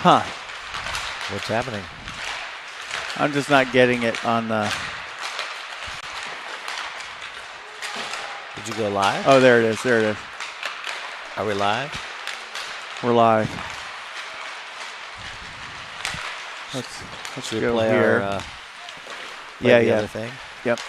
Huh. What's happening? I'm just not getting it on the... Did you go live? Oh, there it is. There it is. Are we live? We're live. Should we go play here. our Yeah. other thing? Yep.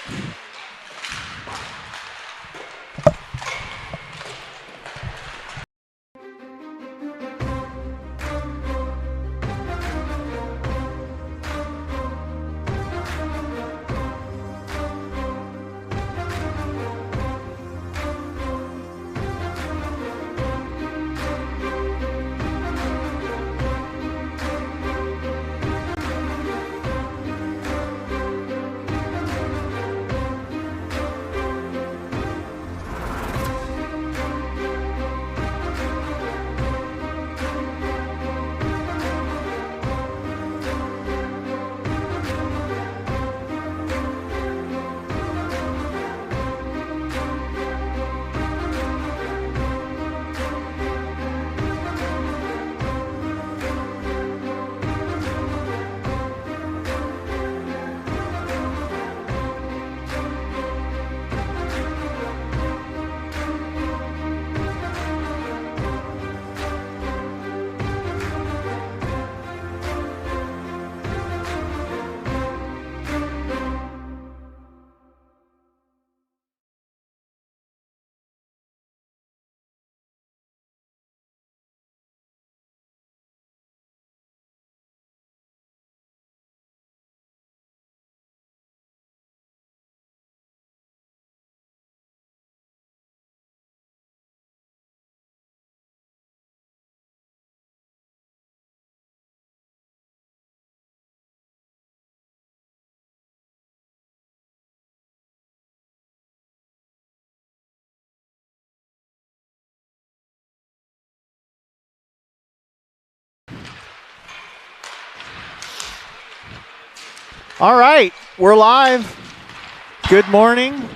All right, we're live. Good morning.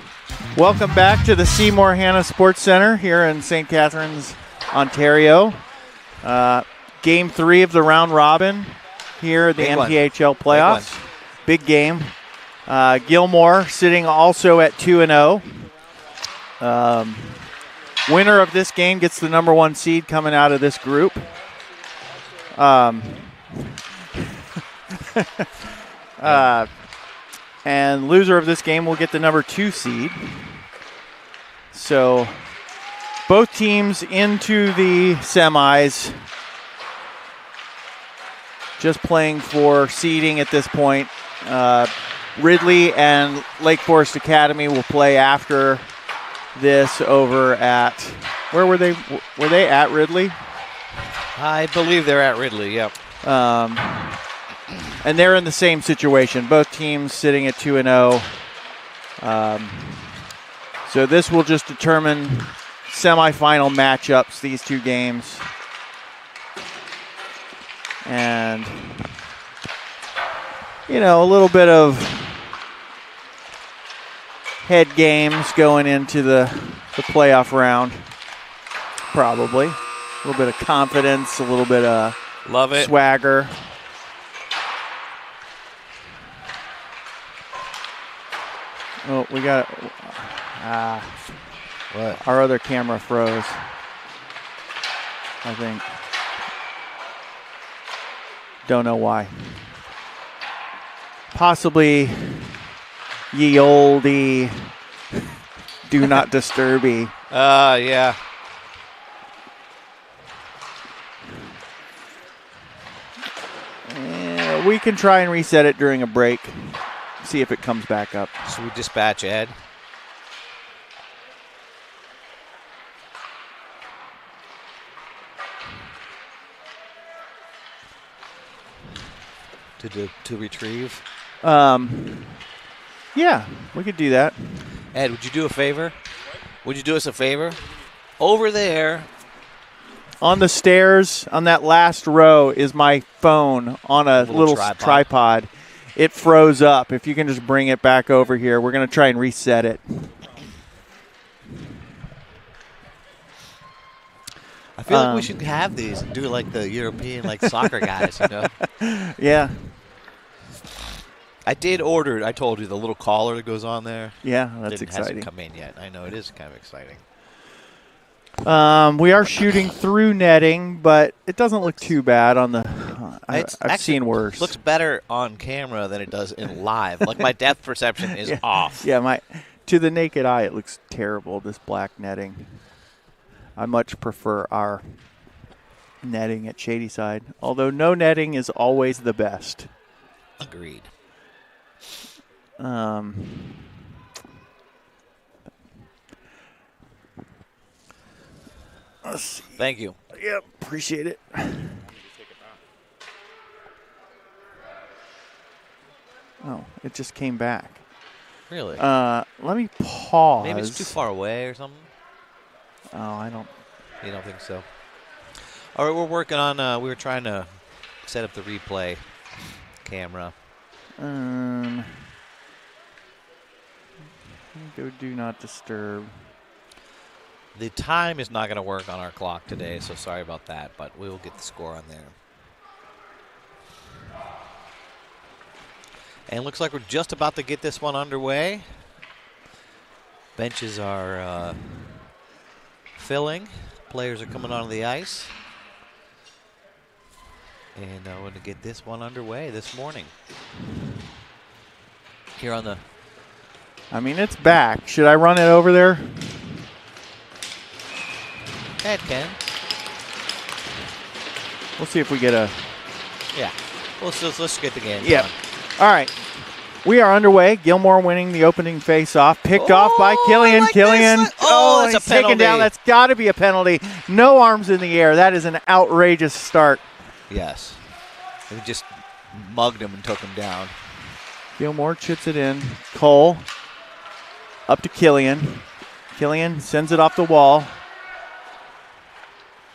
Welcome back to the Seymour Hanna Sports Center here in St. Catharines, Ontario. Game 3 of the round robin here at the MPHL playoffs. Big game. Gilmour sitting also at 2-0. Winner of this game gets the number 1 seed coming out of this group. And loser of this game will get the number 2 seed. So both teams into the semis. Just playing for seeding at this point. Ridley and Lake Forest Academy will play after this over at, where were they? Were they at Ridley? I believe they're at Ridley, yep. And they're in the same situation. Both teams sitting at 2-0. So this will just determine semifinal matchups, these two games. And, you know, a little bit of head games going into the playoff round. Probably. A little bit of confidence, a little bit of Love it. Swagger. Oh, we got What? our other camera froze, I think. Don't know why. Possibly ye olde do not disturby. Yeah. We can try and reset it during a break. See if it comes back up. Should we dispatch Ed? To retrieve? Yeah, we could do that. Ed, would you do a favor? Would you do us a favor? Over there. On the stairs, on that last row, is my phone on a little tripod. It froze up. If you can just bring it back over here, we're going to try and reset it. I feel like we should have these and do like the European soccer guys, you know? Yeah. I did order, I told you, the little collar that goes on there. Yeah, that's It exciting. hasn't come in yet. I know, it is kind of exciting. We are shooting through netting, but it doesn't look too bad on the I've seen worse. Looks better on camera than it does in live. Like my depth perception is off. Yeah, to the naked eye it looks terrible, this black netting. I much prefer our netting at Shadyside, although no netting is always the best. Agreed. Let's see. Thank you. Yep, appreciate it. Oh, it just came back. Really? Let me pause. Maybe it's too far away or something? Oh, I don't. You don't think so? All right, we're working on, we were trying to set up the replay camera. Go do not disturb. The time is not going to work on our clock today, so sorry about that, but we will get the score on there. And it looks like we're just about to get this one underway. Benches are filling. Players are coming onto the ice. And we're going to get this one underway this morning. Here on the... I mean, it's back. Should I run it over there? It can. We'll see if we get a... Yeah. Let's get the game Yeah. done. All right. We are underway. Gilmour winning the opening face-off. Picked off by Killian. Like Killian. this. Oh, that's he's a penalty. taken down. That's got to be a penalty. No arms in the air. That is an outrageous start. Yes. They just mugged him and took him down. Gilmour chips it in. Cole up to Killian. Killian sends it off the wall.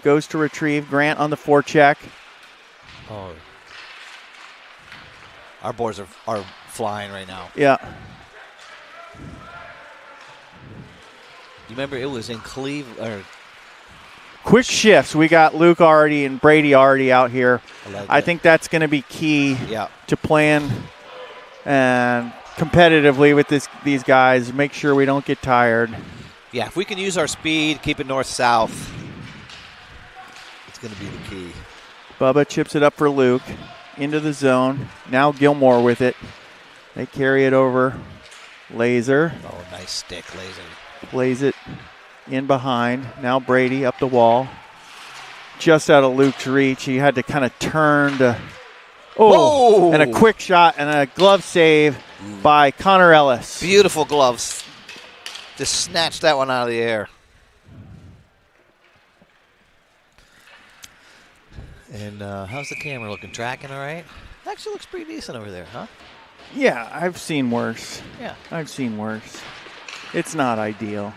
Goes to retrieve. Grant on the forecheck. Oh. Our boards are flying right now. Yeah. You remember it was in Cleveland. Quick shifts. We got Luke already and Brady already out here. I think that's going to be key to playing and competitively with these guys. Make sure we don't get tired. Yeah, if we can use our speed, keep it north-south, it's going to be the key. Bubba chips it up for Luke into the zone. Now Gilmour with it. They carry it over. Laser. Oh, nice stick, Laser. Plays it in behind. Now Brady up the wall. Just out of Luke's reach. He had to kind of turn to... Oh, whoa. And a quick shot and a glove save by Connor Ellis. Beautiful gloves. Just snatched that one out of the air. And how's the camera looking? Tracking all right? Actually looks pretty decent over there, huh? Yeah, I've seen worse. Yeah. I've seen worse. It's not ideal.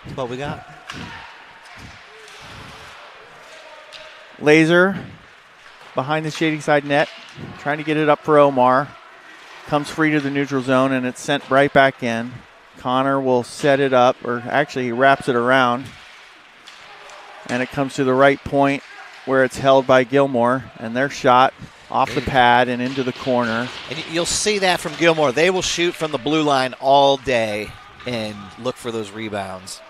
That's what we got. Laser behind the Shadyside net, trying to get it up for Omar. Comes free to the neutral zone, and it's sent right back in. Connor will set it up, or actually he wraps it around. And it comes to the right point where it's held by Gilmour, and their shot off the pad and into the corner. And you'll see that from Gilmour. They will shoot from the blue line all day and look for those rebounds.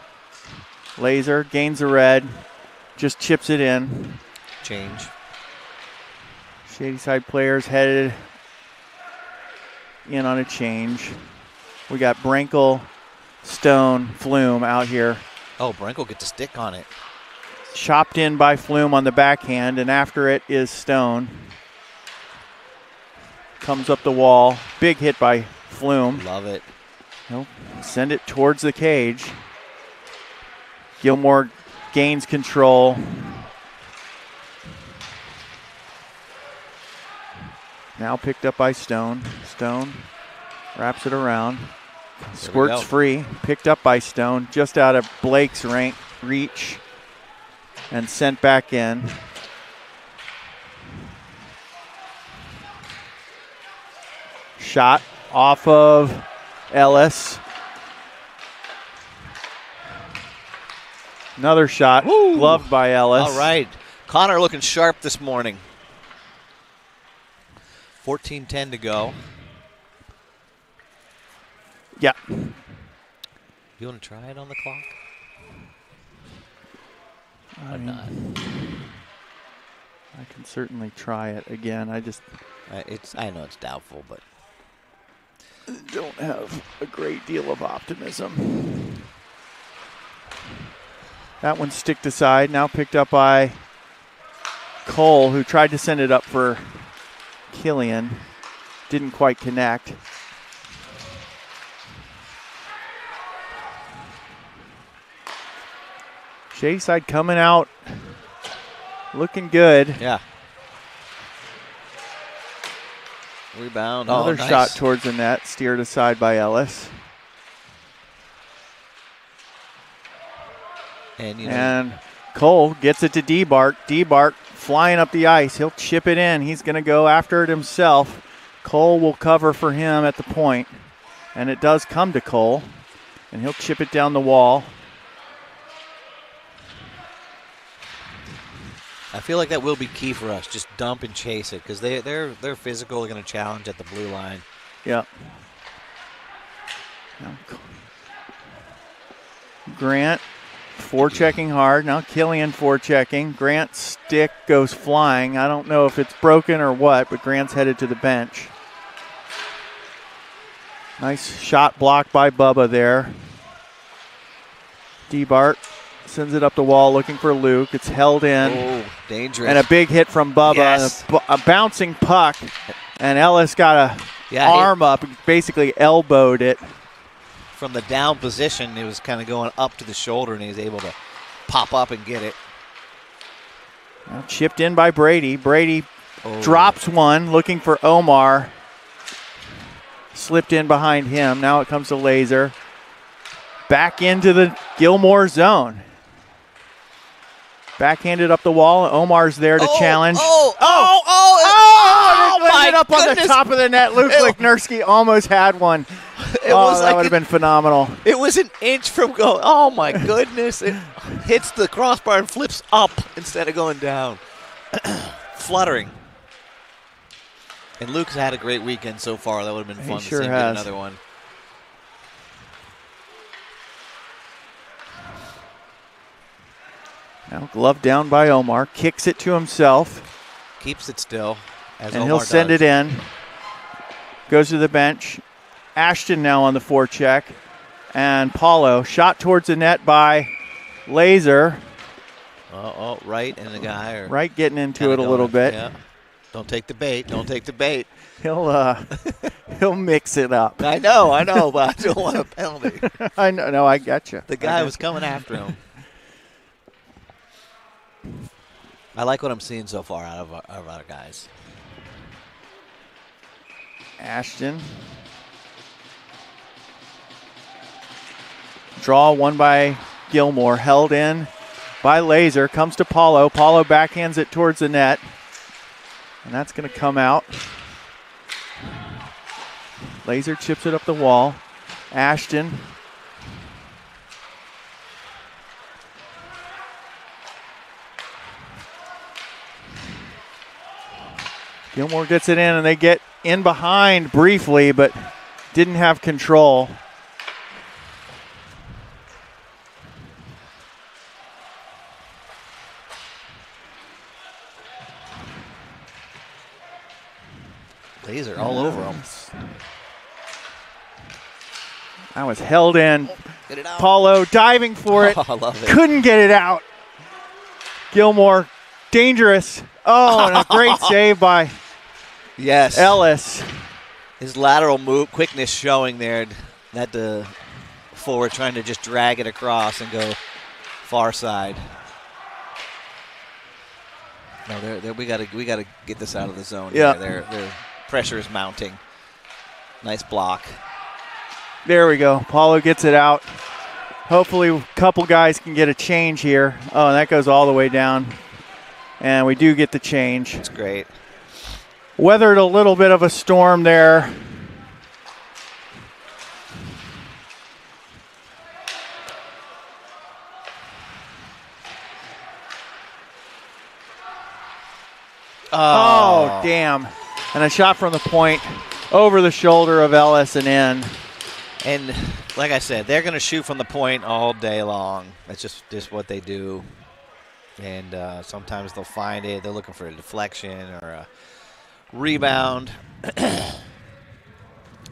Laser gains the red, just chips it in. Change. Shadyside players headed in on a change. We got Brinkle, Stone, Flume out here. Oh, Brinkle gets a stick on it. Chopped in by Flume on the backhand, and after it is Stone. Comes up the wall. Big hit by Flume. Love it. Nope. Send it towards the cage. Gilmour gains control. Now picked up by Stone. Stone wraps it around. Squirts free. Picked up by Stone. Just out of Blake's reach. And sent back in. Shot off of Ellis. Another shot, Woo. gloved by Ellis. All right. Connor looking sharp this morning. 14:10 to go. Yeah. You want to try it on the clock? Or mean, not? I can certainly try it again. I just I know it's doubtful, but don't have a great deal of optimism. That one sticked aside, now picked up by Cole, who tried to send it up for Killian. Didn't quite connect. Shayside coming out looking good. yeah. Rebound. Another nice. shot towards the net, steered aside by Ellis. And Cole gets it to D-Bart. D-Bart flying up the ice. He'll chip it in. He's going to go after it himself. Cole will cover for him at the point. And it does come to Cole. And he'll chip it down the wall. I feel like that will be key for us. Just dump and chase it because they're physical. They're going to challenge at the blue line. Yep. Now, Grant forechecking hard. Now Killian forechecking. Grant's stick goes flying. I don't know if it's broken or what, but Grant's headed to the bench. Nice shot blocked by Bubba there. D-Bart sends it up the wall looking for Luke. It's held in. Oh, dangerous. And a big hit from Bubba. Yes. A bouncing puck. And Ellis got arm up, basically elbowed it. From the down position, it was kind of going up to the shoulder, and he was able to pop up and get it. Now chipped in by Brady. Brady drops one, looking for Omar. Slipped in behind him. Now it comes to Laser. Back into the Gilmour zone. Backhanded up the wall. Omar's there to challenge. It up on the top of the net. Luke Licknerski almost had one. That would have been phenomenal. It was an inch from going. Oh, my goodness. It hits the crossbar and flips up instead of going down. Fluttering. And Luke's had a great weekend so far. That would have been fun to see him get another one. Now glove down by Omar. Kicks it to himself. Keeps it still. And Omar he'll send it in. Goes to the bench. Ashton now on the forecheck. And Paulo. Shot towards the net by Laser. Right in the guy. Right getting into it a little bit. Yeah. Don't take the bait. Don't take the bait. He'll mix it up. I know, but I don't want a penalty. I know. No, I got you. The guy was coming after him. I like what I'm seeing so far out of our guys. Ashton. Draw one by Gilmour. Held in by Laser. Comes to Paulo. Paulo backhands it towards the net. And that's going to come out. Laser chips it up the wall. Ashton. Gilmour gets it in, and they get in behind briefly, but didn't have control. Laser all over him. That was held in. Get it out. Paulo diving for it. I love it. Couldn't get it out. Gilmour, dangerous. And a great save by Ellis. His lateral move, quickness showing there. That the forward trying to just drag it across and go far side. No, we gotta get this out of the zone. Yeah, their pressure is mounting. Nice block. There we go. Paulo gets it out. Hopefully a couple guys can get a change here. Oh, and that goes all the way down. And we do get the change. That's great. Weathered a little bit of a storm there. Oh, damn. And a shot from the point over the shoulder of Ellis and in. And like I said, they're going to shoot from the point all day long. That's just what they do. And sometimes they'll find it. They're looking for a deflection or a rebound.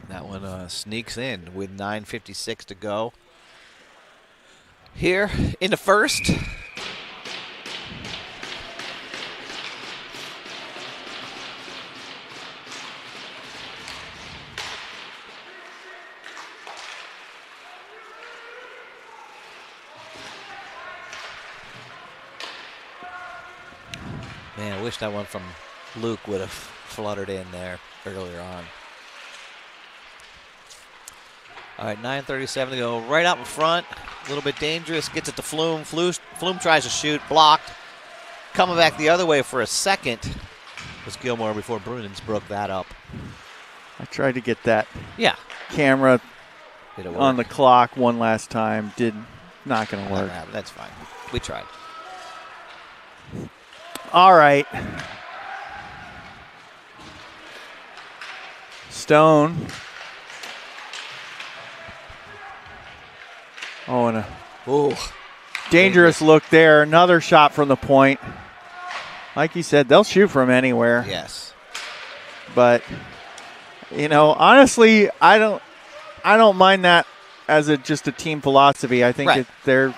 That one sneaks in with 9:56 to go. Here in the first. Man, I wish that one from Luke would have fluttered in there earlier on. All right, 9:37 to go. Right out in front, a little bit dangerous. Gets it to Flume. Flume tries to shoot, blocked. Coming back the other way for a second was Gilmour before Brunens broke that up. I tried to get that camera Did it on work? the clock one last time. Not going to work. That's fine. We tried. All right. Stone. Oh, and a dangerous look there. Another shot from the point. Like you said, they'll shoot from anywhere. Yes. But, honestly, I don't mind that as just a team philosophy. I think they're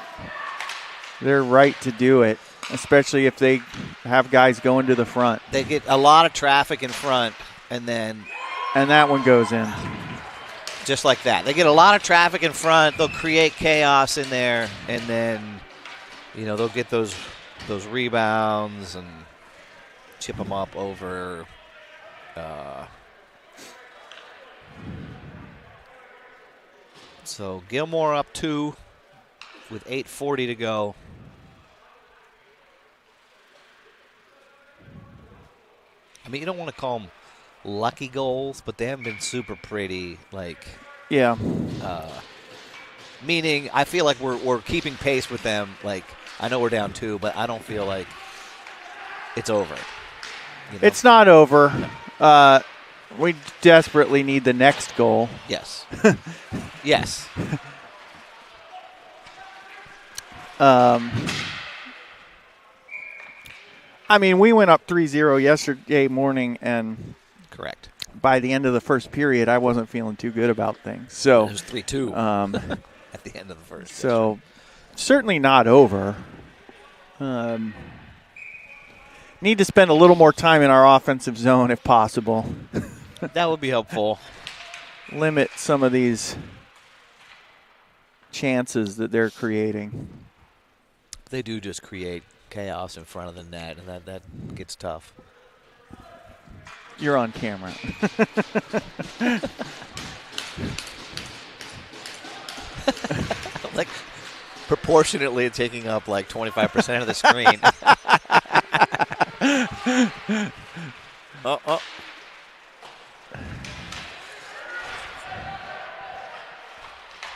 right to do it, especially if they have guys going to the front. They get a lot of traffic in front, and that one goes in. Just like that. They get a lot of traffic in front. They'll create chaos in there, and then, they'll get those rebounds and chip them up over. So Gilmour up 2 with 8:40 to go. I mean, you don't want to call them lucky goals, but they haven't been super pretty. Yeah. Meaning, I feel like we're keeping pace with them. I know we're down 2, but I don't feel like it's over. It's not over. We desperately need the next goal. Yes. Yes. I mean, we went up 3-0 yesterday morning, and correct. By the end of the first period, I wasn't feeling too good about things. So it was 3-2 at the end of the first. So certainly not over. Need to spend a little more time in our offensive zone if possible. That would be helpful. Limit some of these chances that they're creating. They do just create chaos in front of the net, and that gets tough. You're on camera. Proportionately taking up 25% of the screen.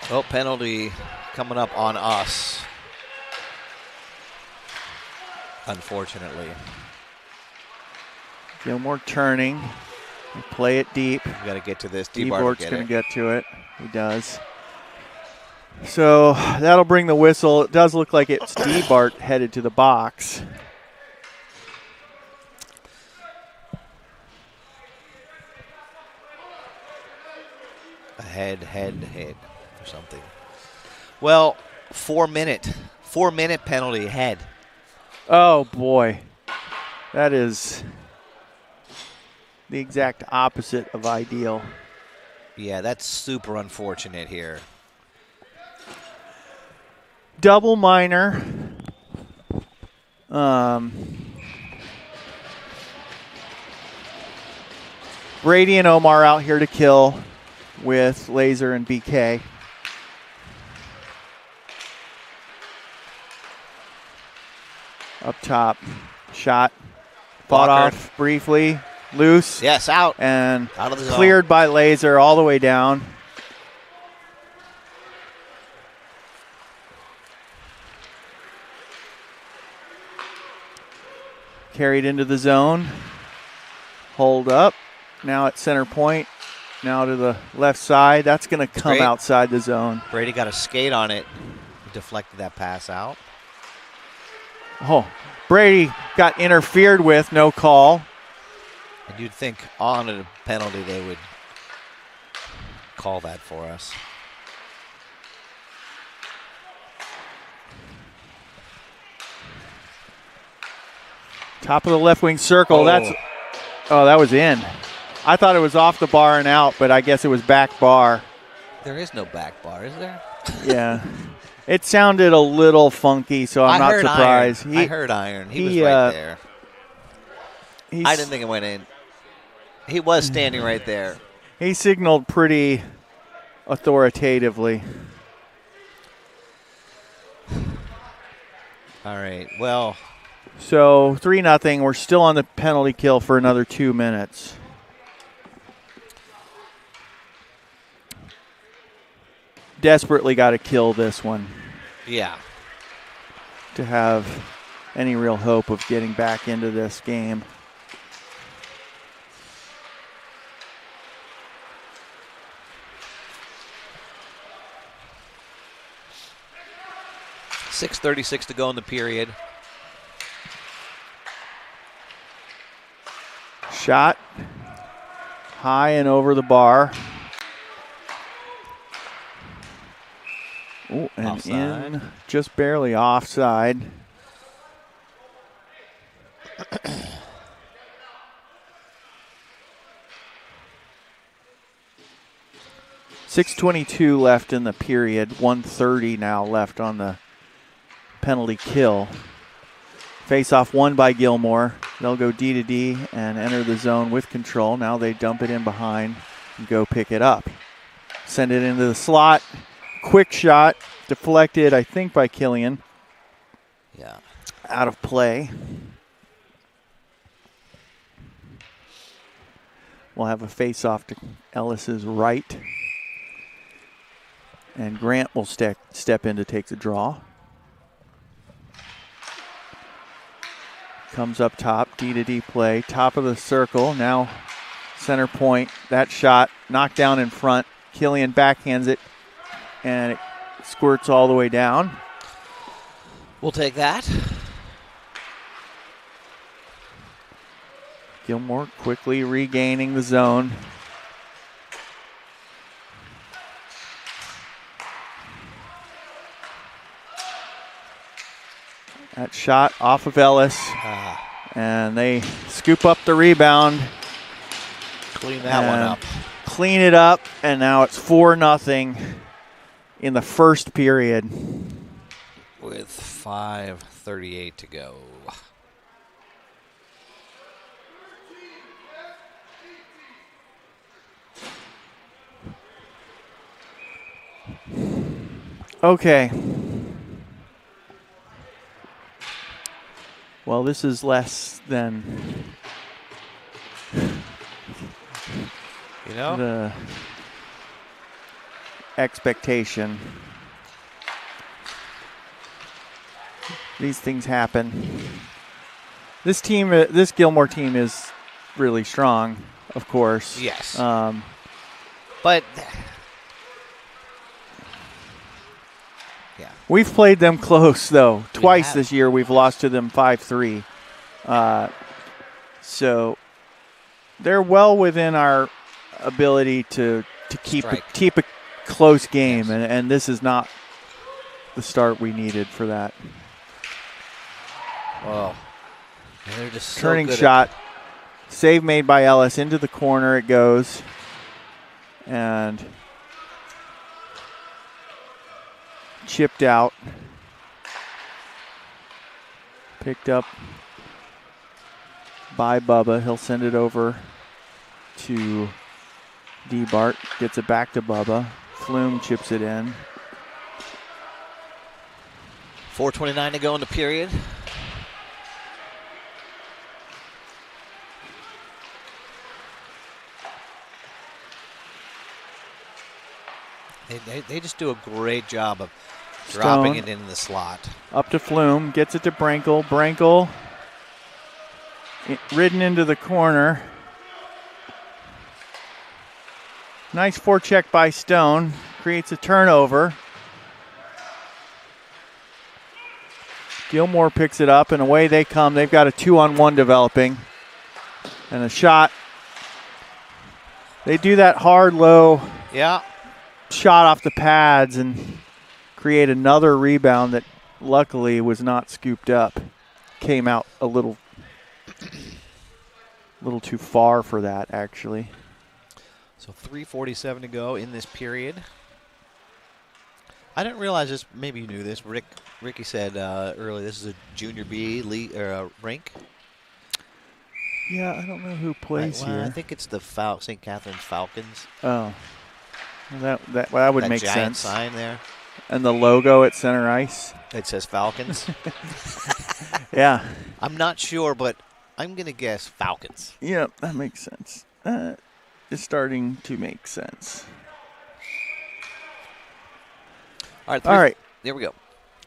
Oh, penalty coming up on us. Unfortunately. Gilmour turning. They play it deep. We got to get to this. D-Bart's going to get to it. He does. So that'll bring the whistle. It does look like it's D-Bart headed to the box. Head or something. Well, 4-minute penalty head. Oh, boy. That is the exact opposite of ideal. Yeah, that's super unfortunate here. Double minor. Brady and Omar out here to kill with Laser and BK. Up top. Shot. Fought off briefly. Loose. Yes, out. And out of the cleared zone. by Laser all the way down. Carried into the zone. Hold up. Now at center point. Now to the left side. That's going to come outside the zone. Brady got a skate on it. Deflected that pass out. Oh, Brady got interfered with. No call. And you'd think on a penalty they would call that for us. Top of the left wing circle. Oh. That was in. I thought it was off the bar and out, but I guess it was back bar. There is no back bar, is there? Yeah. It sounded a little funky, so I'm not surprised. I heard iron. He was right there. I didn't think it went in. He was standing right there. He signaled pretty authoritatively. All right, well. So 3-0. We're still on the penalty kill for another 2 minutes. Desperately got to kill this one. Yeah. To have any real hope of getting back into this game. .6:36 to go in the period. Shot high and over the bar. Ooh, and offside. In just barely offside. .6:22 left in the period. 1:30 now left on the penalty kill. Face-off won by Gilmour. They'll go D to D and enter the zone with control. Now they dump it in behind and go pick it up. Send it into the slot. Quick shot. Deflected, I think, by Killian. Yeah. Out of play. We'll have a face-off to Ellis's right. And Grant will step in to take the draw. Comes up top, D to D play, top of the circle, now center point. That shot knocked down in front. Killian backhands it, and it squirts all the way down. We'll take that. Gilmour quickly regaining the zone. That shot off of Ellis. And they scoop up the rebound. Clean that one up. Clean it up, and now it's 4-0 in the first period. With 5:38 to go. Okay. Well, this is less than the expectation. These things happen. This team, this Gilmour team is really strong, of course. Yes. But yeah, we've played them close, though. Twice this year we've lost to them 5-3. So they're well within our ability to keep a close game, yes. and this is not the start we needed for that. Wow. They're just turning shot. Save made by Ellis. Into the corner it goes. And chipped out. Picked up by Bubba. He'll send it over to D-Bart. Gets it back to Bubba. Flume chips it in. 4:29 to go in the period. They just do a great job of dropping it in the slot. Up to Flume, gets it to Brankel. Brankel ridden into the corner. Nice forecheck by Stone. Creates a turnover. Gilmour picks it up, and away they come. They've got a 2-on-1 developing. And a shot. They do that hard, low shot off the pads and create another rebound that luckily was not scooped up. Came out a little too far for that, actually. So 3:47 to go in this period. I didn't realize this. Maybe you knew this. Ricky said earlier this is a junior B rink. Yeah, I don't know who plays here. I think it's the St. Catherine's Falcons. Oh, that would make giant sense. Sign there, and the logo at center ice. It says Falcons. Yeah, I'm not sure, but I'm gonna guess Falcons. Yeah, that makes sense. It's starting to make sense. All right. There we go.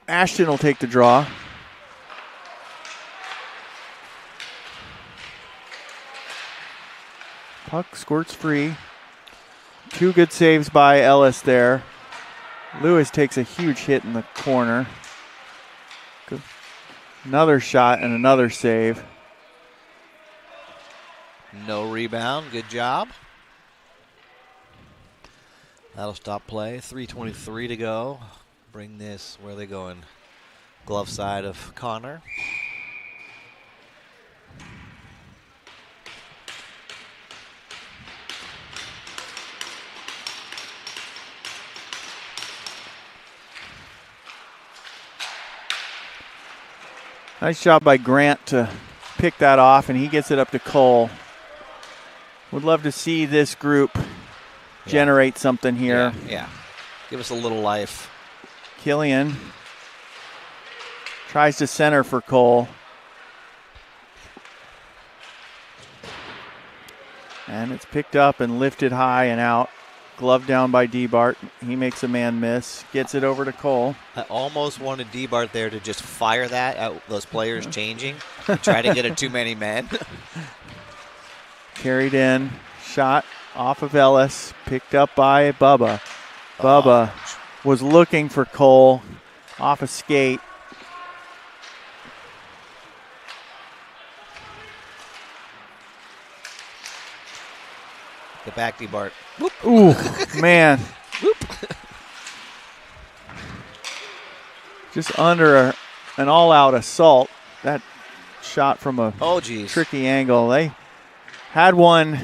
Ashton will take the draw. Puck squirts free. 2 good saves by Ellis there. Lewis takes a huge hit in the corner. Good. Another shot and another save. No rebound. Good job. That'll stop play. 3:23 to go. Bring this, where are they going? Glove side of Connor. Nice job by Grant to pick that off, and he gets it up to Cole. Would love to see this group generate something here. Yeah. Give us a little life. Killian tries to center for Cole. And it's picked up and lifted high and out. Glove down by D-Bart. He makes a man miss. Gets it over to Cole. I almost wanted D-Bart there to just fire that at those players changing. Try to get it too many men. Carried in. Shot off of Ellis. Picked up by Bubba. Bubba was looking for Cole. Off a skate. Get back, D-Bart. Ooh, man. Just under an all-out assault. That shot from a tricky angle. They had one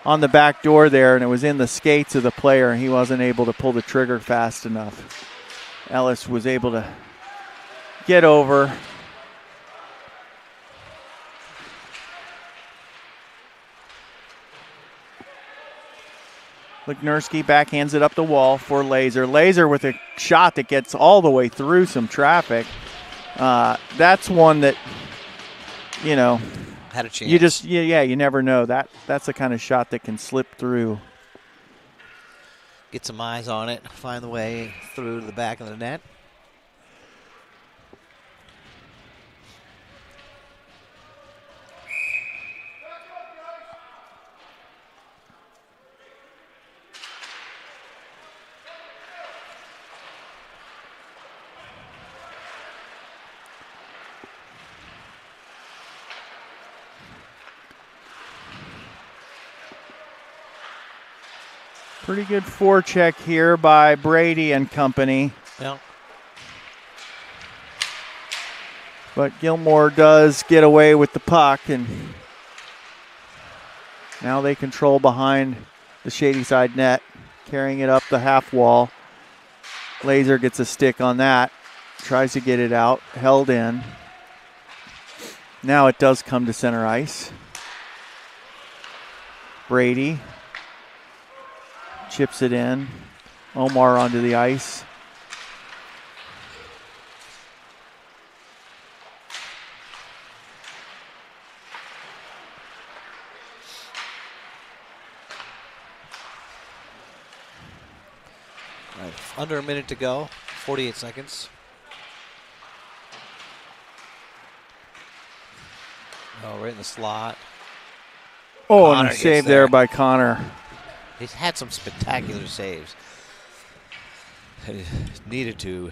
on the back door there, and it was in the skates of the player, and he wasn't able to pull the trigger fast enough. Ellis was able to get over. Lignerski backhands it up the wall for Laser. Laser with a shot that gets all the way through some traffic. That's one that, you know, had a chance. You just, you never know. That's the kind of shot that can slip through. Get some eyes on it. Find the way through to the back of the net. Pretty good forecheck here by Brady and company. Yeah. But Gilmour does get away with the puck, and now they control behind the shady side net, carrying it up the half wall. Laser gets a stick on that, tries to get it out, held in. Now it does come to center ice. Brady chips it in. Omar onto the ice. Right. Under a minute to go. 48 seconds. Oh, right in the slot. Oh, and a save there by Connor. He's had some spectacular saves. Needed to.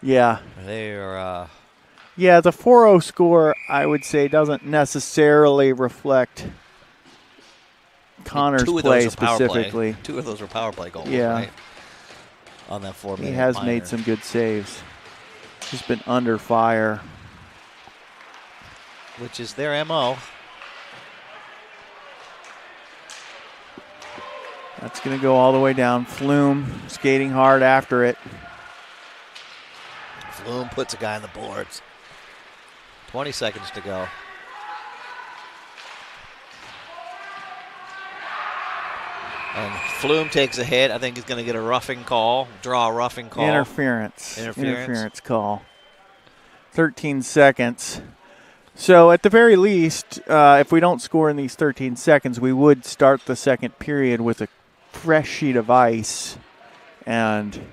Yeah. They are. Yeah, the 4-0 score, I would say, doesn't necessarily reflect Connor's play specifically. Two of those were power play goals, yeah. right? On that 4-minute He has minor. made some good saves. He's been under fire. Which is their MO. That's going to go all the way down. Flume skating hard after it. Flume puts a guy on the boards. 20 seconds to go. And Flume takes a hit. I think he's going to get a roughing call, draw a roughing call. Interference call. 13 seconds. So at the very least, if we don't score in these 13 seconds, we would start the second period with a fresh sheet of ice and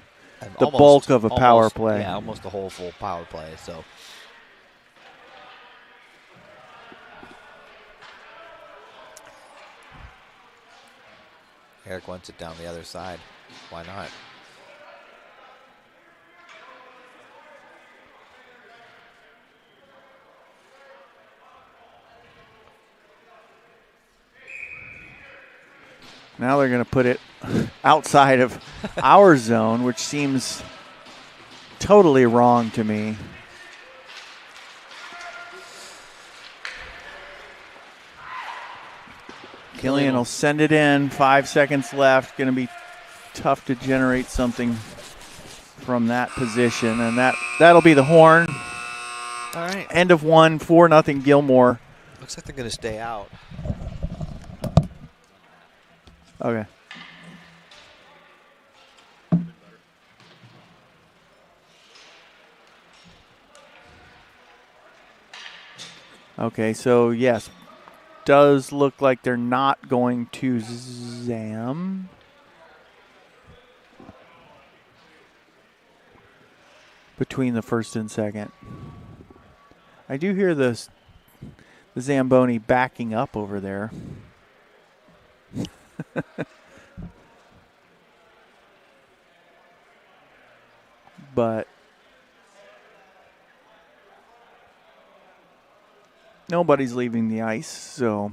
the bulk of a power play. Yeah, almost a whole full power play. So. Eric wants it down the other side. Why not? Now they're going to put it outside of our zone, which seems totally wrong to me. Killian will send it in. 5 seconds left. Going to be tough to generate something from that position. And that'll be the horn. All right. End of 1, 4-0 Gilmour. Looks like they're going to stay out. Okay. Okay, so yes. Does look like they're not going to zam. Between the first and second. I do hear the Zamboni backing up over there. But nobody's leaving the ice, so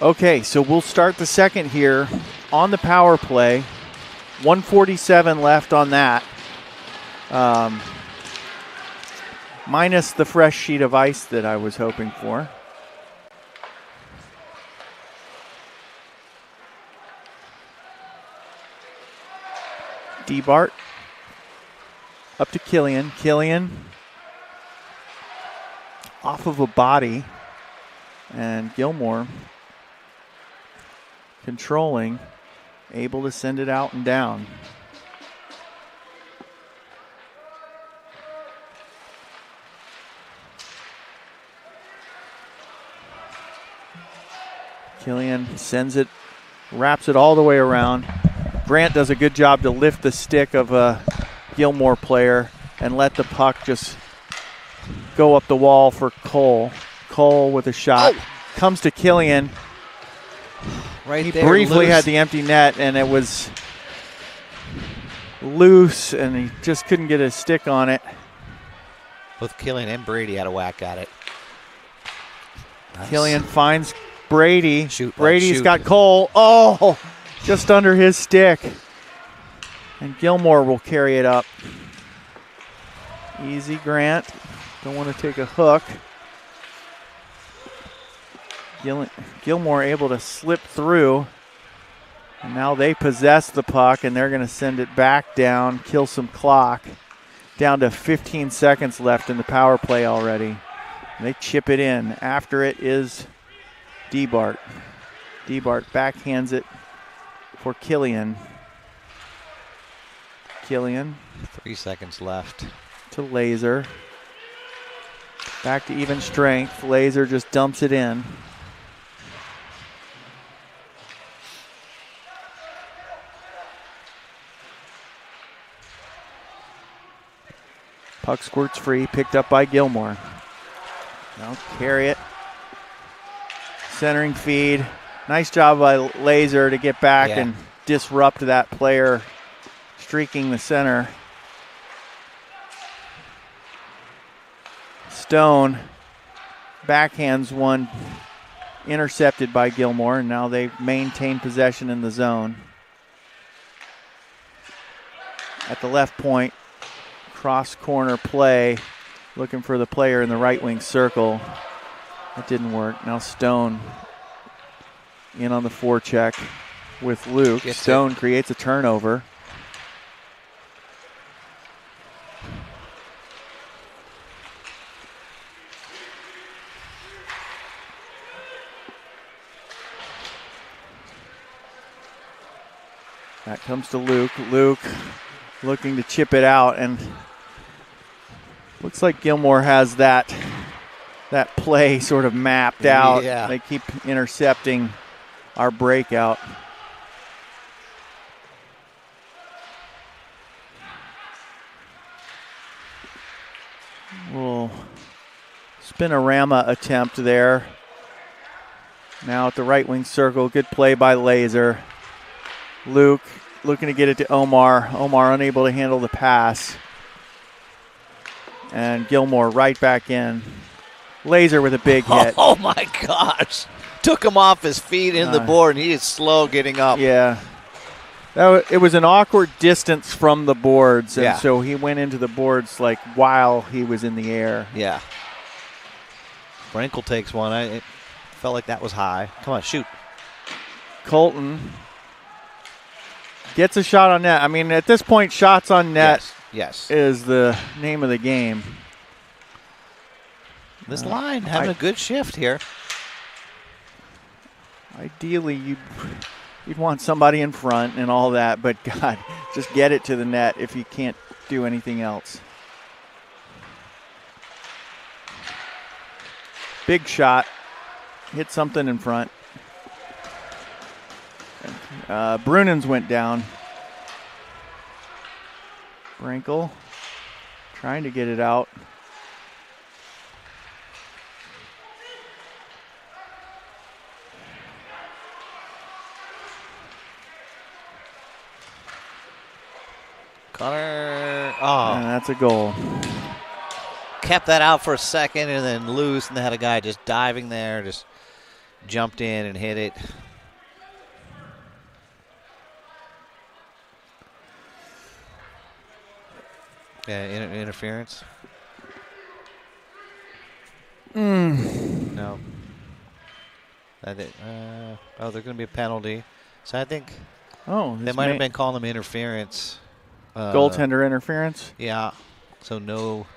okay, so we'll start the second here on the power play. 1:47 left on that. Minus the fresh sheet of ice that I was hoping for. D-Bart up to Killian. Killian off of a body. And Gilmour controlling, able to send it out and down. Killian sends it, wraps it all the way around. Grant does a good job to lift the stick of a Gilmour player and let the puck just go up the wall for Cole. Cole with a shot. Oh. Comes to Killian. Right He there, briefly loose. had the empty net, and it was loose, and he just couldn't get his stick on it. Both Killian and Brady had a whack at it. Nice. Killian finds Brady. Shoot, Brady's shoot. got Cole. Oh, just under his stick. And Gilmour will carry it up. Easy, Grant. Don't want to take a hook. Gilmour able to slip through. And now they possess the puck, and they're going to send it back down, kill some clock. Down to 15 seconds left in the power play already. They chip it in. After it is DeBart. DeBart backhands it for Killian. Killian 3 seconds left. to Laser. Back to even strength. Laser just dumps it in. Puck squirts free, picked up by Gilmour. Now carry it. Centering feed. Nice job by Laser to get back and disrupt that player streaking the center. Stone backhands one, intercepted by Gilmour, and now they maintain possession in the zone. At the left point, cross corner play, looking for the player in the right wing circle. It didn't work. Now Stone in on the forecheck with Luke. Stone creates a turnover. That comes to Luke. Luke looking to chip it out, and looks like Gilmour has that play sort of mapped out. Yeah. They keep intercepting our breakout. Little spinorama attempt there. Now at the right wing circle, good play by Laser. Luke looking to get it to Omar. Omar unable to handle the pass. And Gilmour right back in. Laser with a big hit. Oh my gosh. Took him off his feet in the board, and he is slow getting up. Yeah. It was an awkward distance from the boards, and so he went into the boards like while he was in the air. Yeah. Brinkle takes one. It felt like that was high. Come on, shoot. Colton gets a shot on net. I mean, at this point, shots on net is the name of the game. This line having a good shift here. Ideally, you'd want somebody in front and all that, but God, just get it to the net if you can't do anything else. Big shot. Hit something in front. Brunens went down. Brinkle trying to get it out. Connor. And that's a goal. Kept that out for a second and then loose, and they had a guy just diving there, just jumped in and hit it. Yeah, interference. No. That there's going to be a penalty. So I think they might have been calling them interference. Goaltender interference? Yeah. So no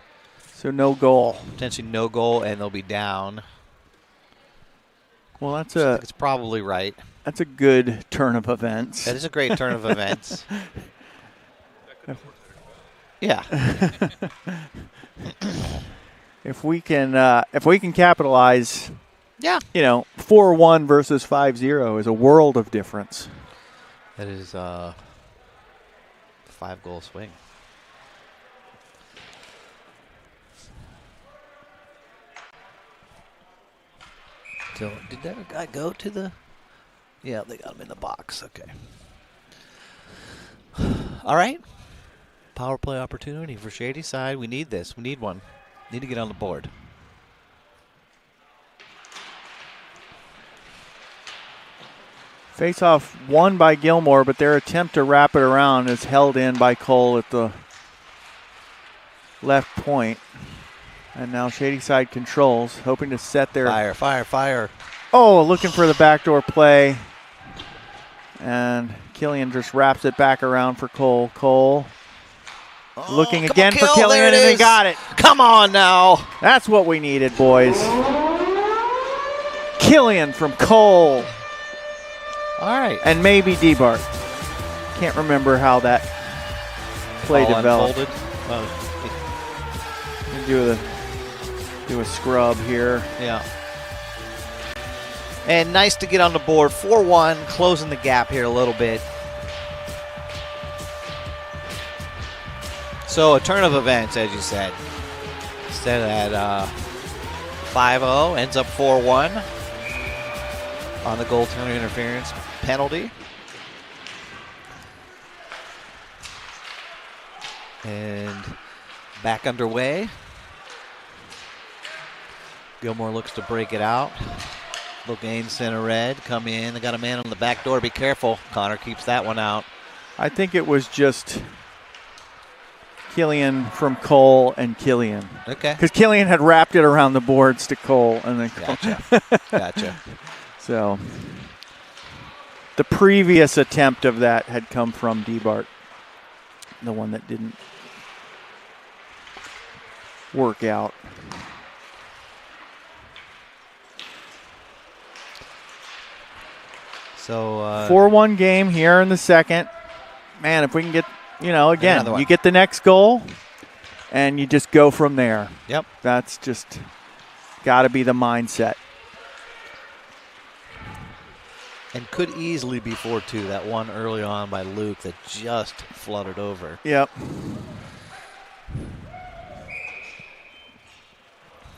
goal. Potentially no goal, and they'll be down. Well, it's probably right. That's a good turn of events. That is a great turn of events. Yeah. If we can capitalize Yeah. 4-1 versus 5-0 is a world of difference. That is a 5-goal swing. So, did that guy go to the... Yeah, they got him in the box. Okay. All right. Power play opportunity for Shady Side. We need this. We need one. Need to get on the board. Face-off won by Gilmour, but their attempt to wrap it around is held in by Cole at the left point. And now Shady Side controls, hoping to set their... Fire. Oh, looking for the backdoor play. And Killian just wraps it back around for Cole. Cole looking again for Killian, and he got it. Come on now. That's what we needed, boys. Killian from Cole. All right. And maybe D-Bart. Can't remember how that play developed. Do a scrub here. Yeah. And nice to get on the board. 4-1, closing the gap here a little bit. So a turn of events, as you said. Instead at 5-0, ends up 4-1 on the goaltender interference penalty. And back underway. Gilmour looks to break it out. Logain center red, come in. They got a man on the back door. Be careful. Connor keeps that one out. I think it was just Killian from Cole and Killian. Okay. Because Killian had wrapped it around the boards to Cole. And then Gotcha. So the previous attempt of that had come from D-Bart. The one that didn't work out. So 4-1 game here in the second. Man, if we can get, again, you get the next goal and you just go from there. Yep. That's just got to be the mindset. And could easily be 4-2. That one early on by Luke that just fluttered over. Yep.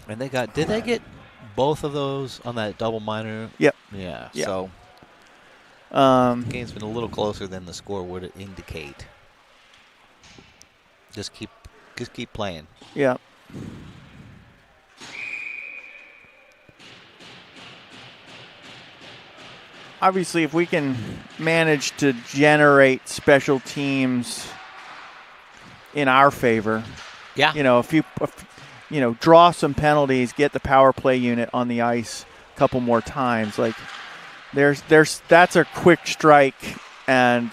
And did they get both of those on that double minor? Yep. Yeah. Yep. So the game's been a little closer than the score would indicate. Just keep playing. Yeah. Obviously, if we can manage to generate special teams in our favor, draw some penalties, get the power play unit on the ice a couple more times, that's a quick strike and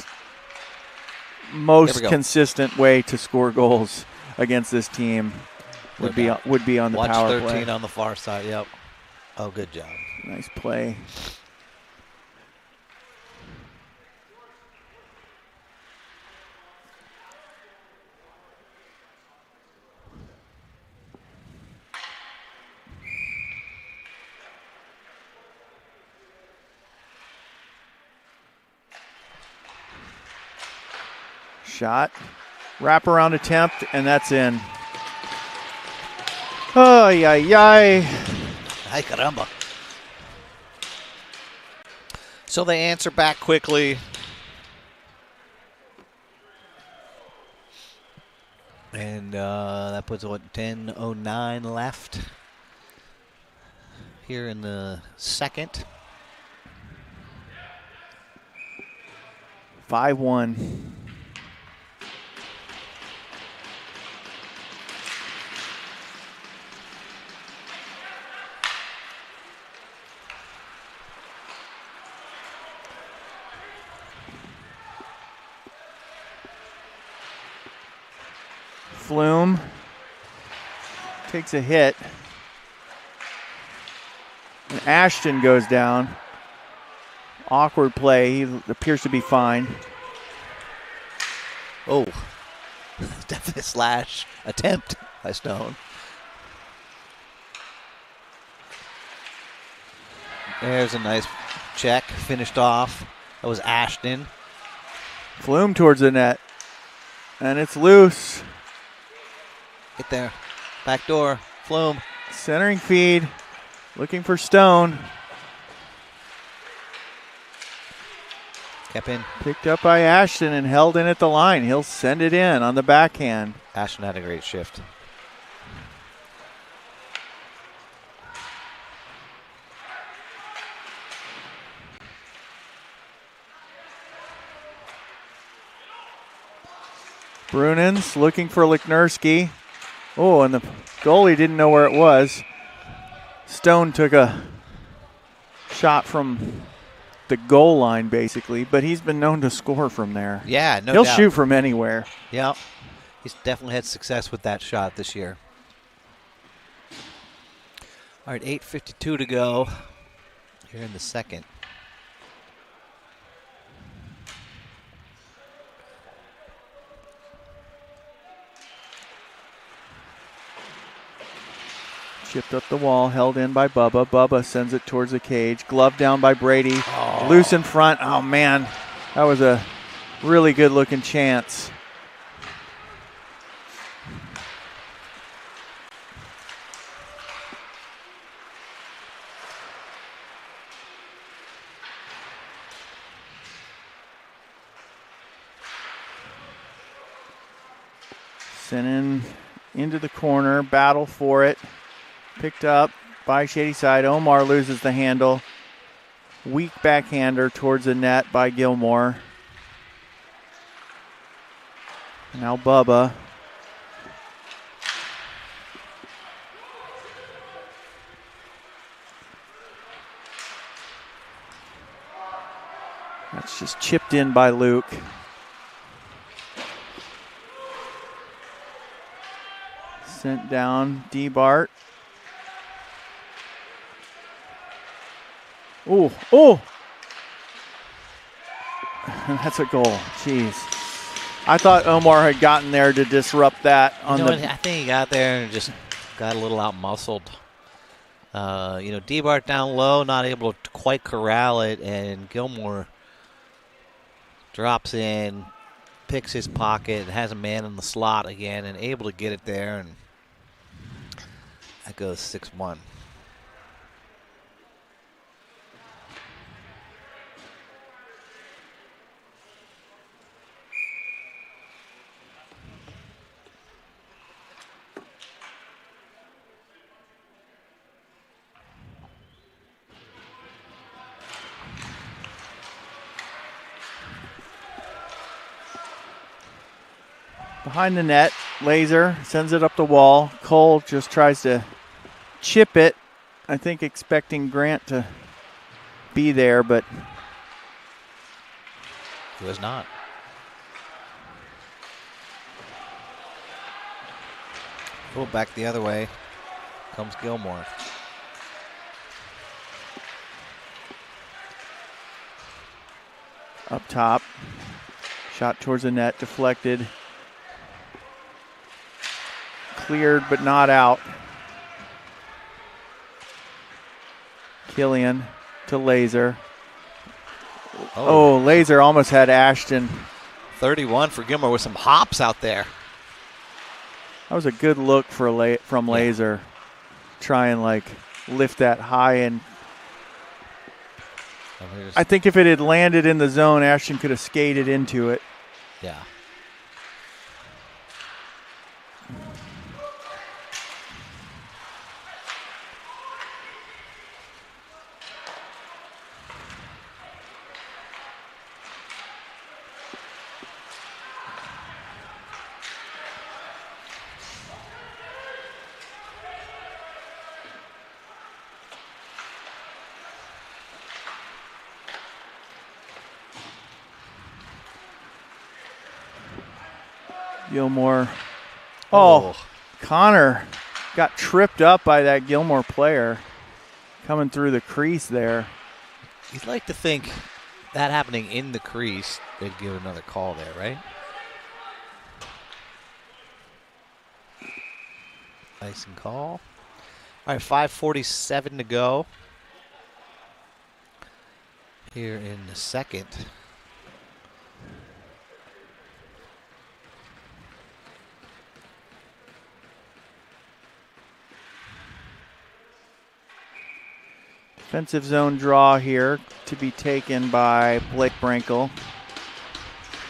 most consistent way to score goals against this team would be on the Watch power 13 play. on the far side. Yep. Oh, good job. Nice play. Shot, wraparound attempt, and that's in. Oh, Ay caramba. So they answer back quickly. And that puts, 10:09 left here in the second. 5-1. Flume takes a hit. And Ashton goes down. Awkward play. He appears to be fine. Oh, definite slash attempt by Stone. There's a nice check, finished off. That was Ashton. Flume towards the net. And it's loose. Get there. Back door. Flume. Centering feed. Looking for Stone. Kept in. Picked up by Ashton and held in at the line. He'll send it in on the backhand. Ashton had a great shift. Brunens looking for Lichnerski. Oh, and the goalie didn't know where it was. Stone took a shot from the goal line, basically, but he's been known to score from there. Yeah, no He'll doubt. shoot from anywhere. Yeah, he's definitely had success with that shot this year. All right, 8:52 to go here in the second. Chipped up the wall, held in by Bubba. Bubba sends it towards the cage. Glove down by Brady. Oh. Loose in front. Oh, man. That was a really good-looking chance. Sent in into the corner. Battle for it. Picked up by Shady Side. Omar loses the handle. Weak backhander towards the net by Gilmour. Now Bubba. That's just chipped in by Luke. Sent down D-Bart. Oh, oh! That's a goal. Jeez. I thought Omar had gotten there to disrupt that. I think he got there and just got a little out-muscled. D-Bart down low, not able to quite corral it, and Gilmour drops in, picks his pocket, and has a man in the slot again, and able to get it there, and that goes 6-1. Behind the net, Laser sends it up the wall. Cole just tries to chip it. I think expecting Grant to be there, but he was not. Pull back the other way comes Gilmour. Up top. Shot towards the net, deflected. Cleared, but not out. Killian to Laser. Oh, Laser almost had Ashton. 31 for Gilmour with some hops out there. That was a good look from Laser. Try and lift that high, and I think if it had landed in the zone, Ashton could have skated into it. Yeah. Gilmour. Oh, Connor got tripped up by that Gilmour player coming through the crease there. You'd like to think that happening in the crease, they'd give another call there, right? Nice and call. All right, 5:47 to go. here in the second. Defensive zone draw here to be taken by Blake Brinkle.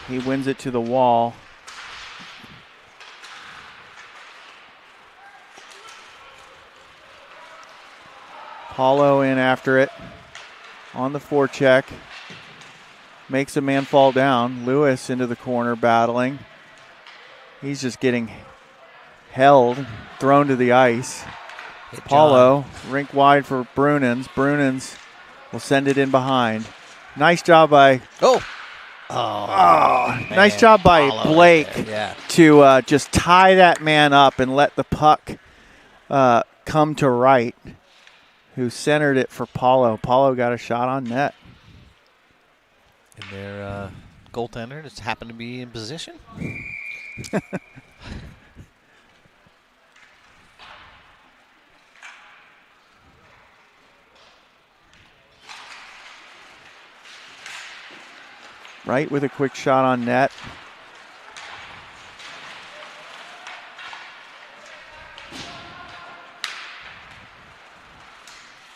He wins it to the wall. Paulo in after it on the forecheck. Makes a man fall down. Lewis into the corner battling. He's just getting held, thrown to the ice. Paulo, rink wide for Brunens. Brunens will send it in behind. Nice job by nice job by Paulo Blake right there. to just tie that man up and let the puck come to right, who centered it for Paulo. Paulo got a shot on net. And their goaltender just happened to be in position. Right with a quick shot on net.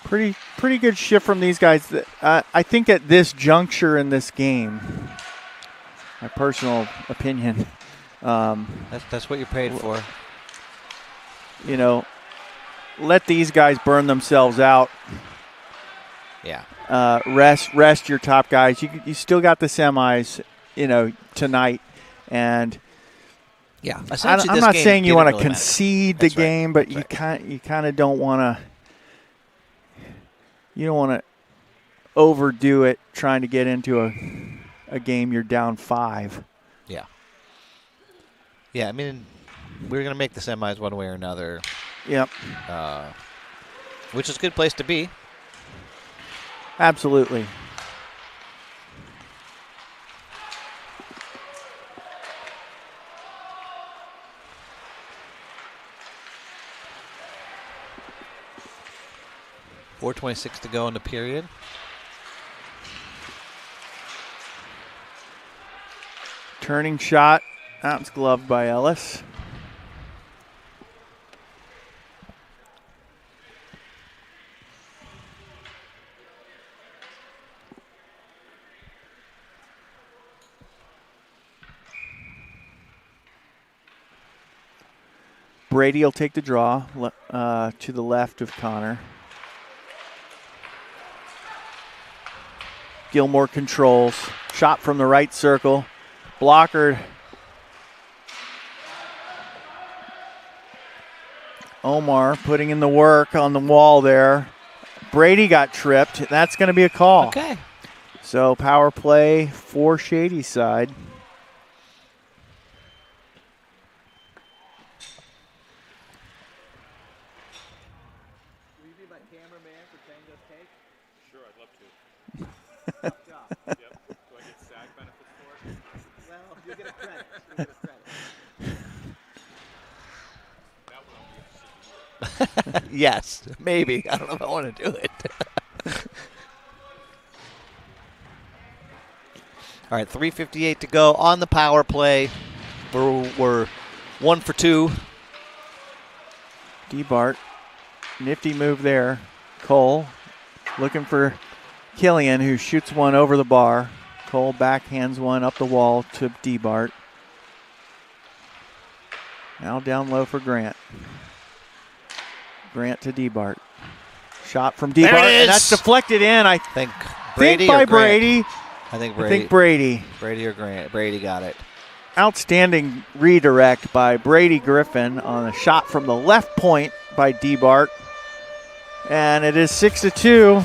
Pretty good shift from these guys. I think at this juncture in this game, my personal opinion, That's what you're paid for. You know, let these guys burn themselves out. Yeah. Rest your top guys. You still got the semis, tonight, and Yeah. I'm not saying you want to concede the game, but you kind of don't want to. You don't want to overdo it trying to get into a game you're down 5. Yeah. Yeah, I mean, we're going to make the semis one way or another. Yep. Which is a good place to be. Absolutely. .426 to go in the period. Turning shot. That's gloved by Ellis. Brady will take the draw to the left of Connor. Gilmour controls. Shot from the right circle. Blocker. Omar putting in the work on the wall there. Brady got tripped. That's going to be a call. Okay. So power play for Shady's side. Yes, maybe. I don't know if I want to do it. All right, 3:58 to go on the power play. We're 1 for 2. D-Bart, nifty move there. Cole looking for Killian, who shoots one over the bar. Cole backhands one up the wall to D-Bart. Now down low for Grant. Grant to D-Bart. Shot from D-Bart, and that's deflected in. I think Brady by or Brady. I think Brady. Brady or Grant. Brady got it. Outstanding redirect by Brady Griffin on a shot from the left point by D-Bart. And it is 6-2.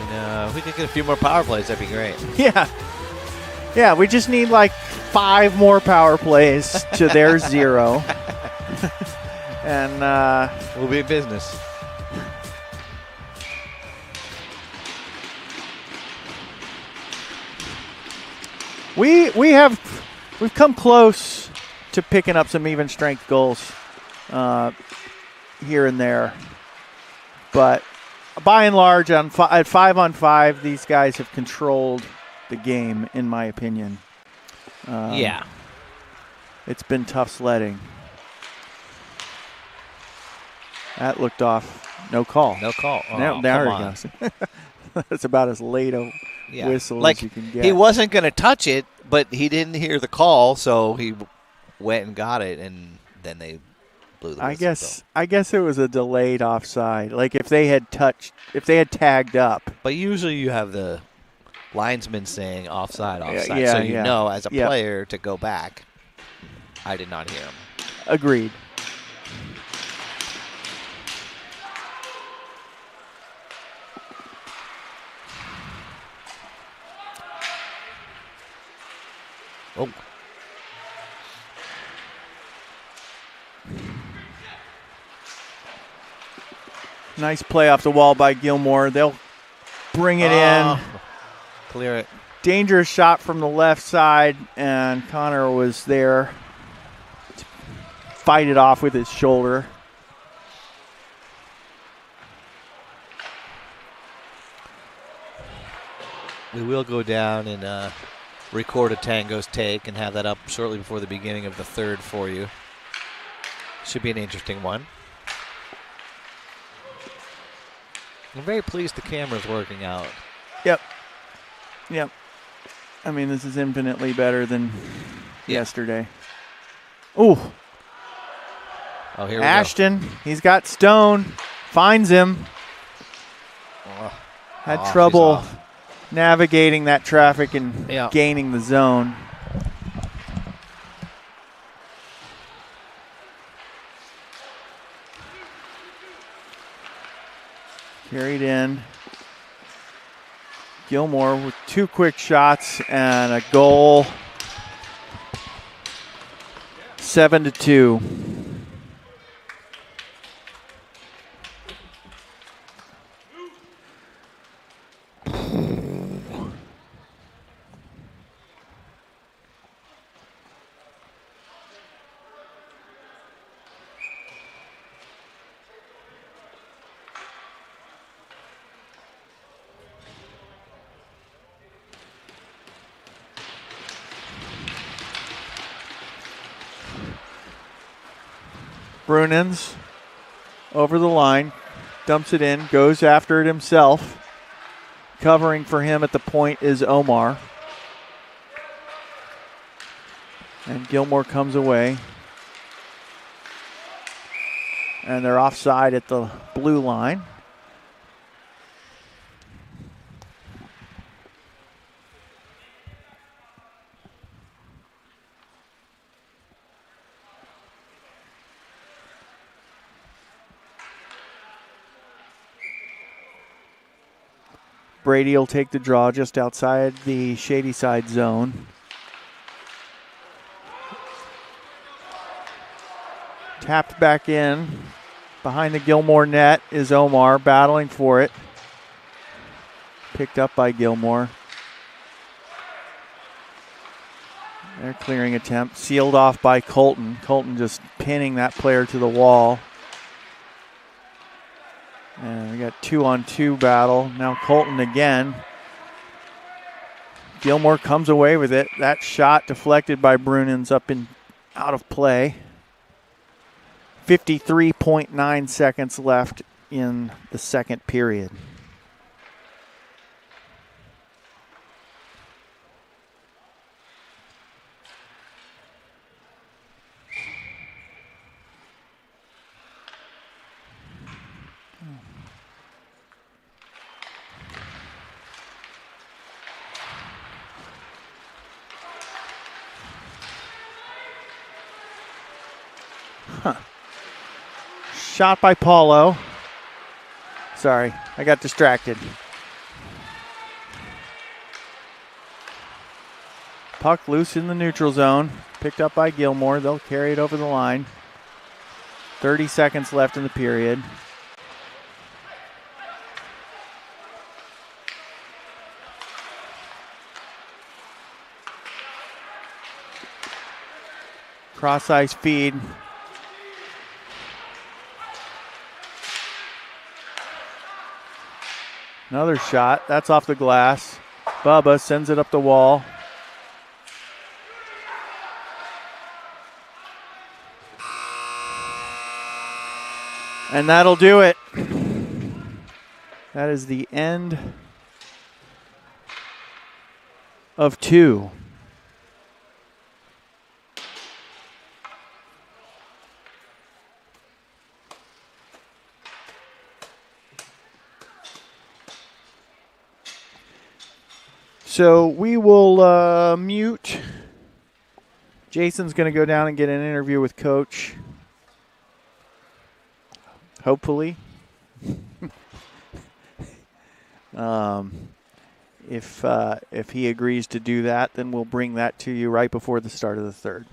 And if we could get a few more power plays, that'd be great. Yeah, we just need like 5 more power plays to their 0. And we'll be in business. We've come close to picking up some even strength goals here and there. But by and large, at 5-on-5, these guys have controlled the game, in my opinion. Yeah. It's been tough sledding. That looked off. No call. No call. Oh, there come it on. goes. That's about as late a whistle as you can get. He wasn't going to touch it, but he didn't hear the call, so he went and got it, and then they blew the whistle. I guess it was a delayed offside. Like if they had tagged up. But usually you have the linesman saying offside, Yeah, so you know as a player to go back. I did not hear him. Agreed. Oh. Nice play off the wall by Gilmour. They'll bring it in. Clear it. Dangerous shot from the left side, and Connor was there to fight it off with his shoulder. We will go down and record a Tango's take and have that up shortly before the beginning of the third for you. Should be an interesting one. I'm very pleased the camera's working out. Yep. I mean, this is infinitely better than yesterday. Ooh. Oh, here we Ashton, he's got Stone, finds him. Had trouble navigating that traffic and gaining the zone. Carried in. Gilmour with 2 quick shots and a goal. 7-2. Brunens over the line, dumps it in, goes after it himself. Covering for him at the point is Omar. And Gilmour comes away. And they're offside at the blue line. Brady will take the draw just outside the shady side zone. Tapped back in. Behind the Gilmour net is Omar battling for it. Picked up by Gilmour. Their clearing attempt. Sealed off by Colton. Colton just pinning that player to the wall. And we got 2-on-2 battle. Now Colton again. Gilmour comes away with it. That shot deflected by Brunens up and out of play. 53.9 seconds left in the second period. Shot by Paulo. Sorry, I got distracted. Puck loose in the neutral zone. Picked up by Gilmour. They'll carry it over the line. 30 seconds left in the period. Cross ice feed. Another shot. That's off the glass. Bubba sends it up the wall. And that'll do it. That is the end of 2. So we will mute. Jason's going to go down and get an interview with Coach. Hopefully. If he agrees to do that, then we'll bring that to you right before the start of the third.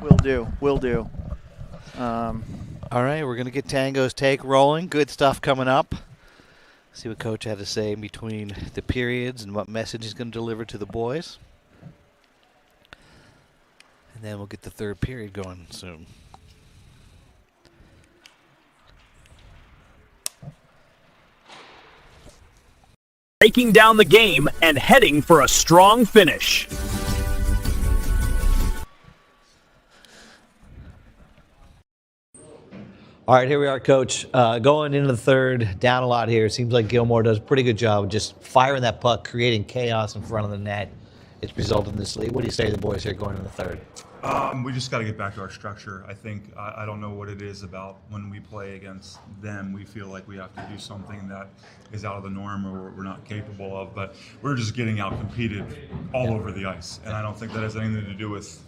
Will do. All right, we're going to get Tango's take rolling. Good stuff coming up. See what Coach had to say in between the periods and what message he's going to deliver to the boys. And then we'll get the third period going soon. Breaking down the game and heading for a strong finish. All right, here we are, Coach. Going into the third, down a lot here. It seems like Gilmour does a pretty good job of just firing that puck, creating chaos in front of the net. It's resulted in this lead. What do you say to the boys here going into the third? We just got to get back to our structure. I think I don't know what it is about when we play against them. We feel like we have to do something that is out of the norm or we're not capable of. But we're just getting out competed all over the ice, and I don't think that has anything to do with.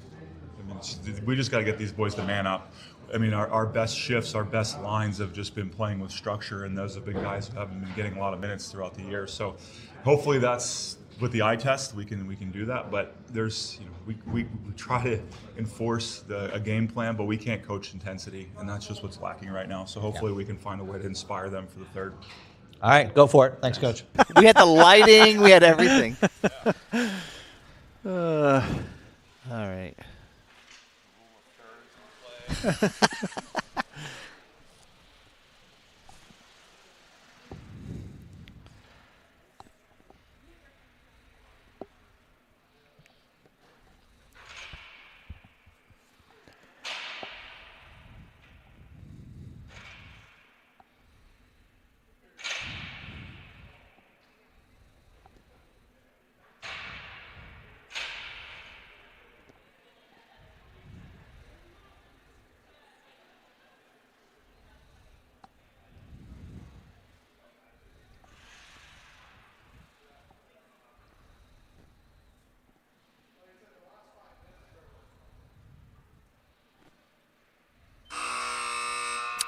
We just got to get these boys to man up. I mean, our best shifts, our best lines have just been playing with structure, and those have been guys who haven't been getting a lot of minutes throughout the year. So, hopefully, that's with the eye test we can do that. But there's, we try to enforce a game plan, but we can't coach intensity, and that's just what's lacking right now. So hopefully, we can find a way to inspire them for the third. All right, go for it. Thanks, Coach. We had the lighting. We had everything. All right.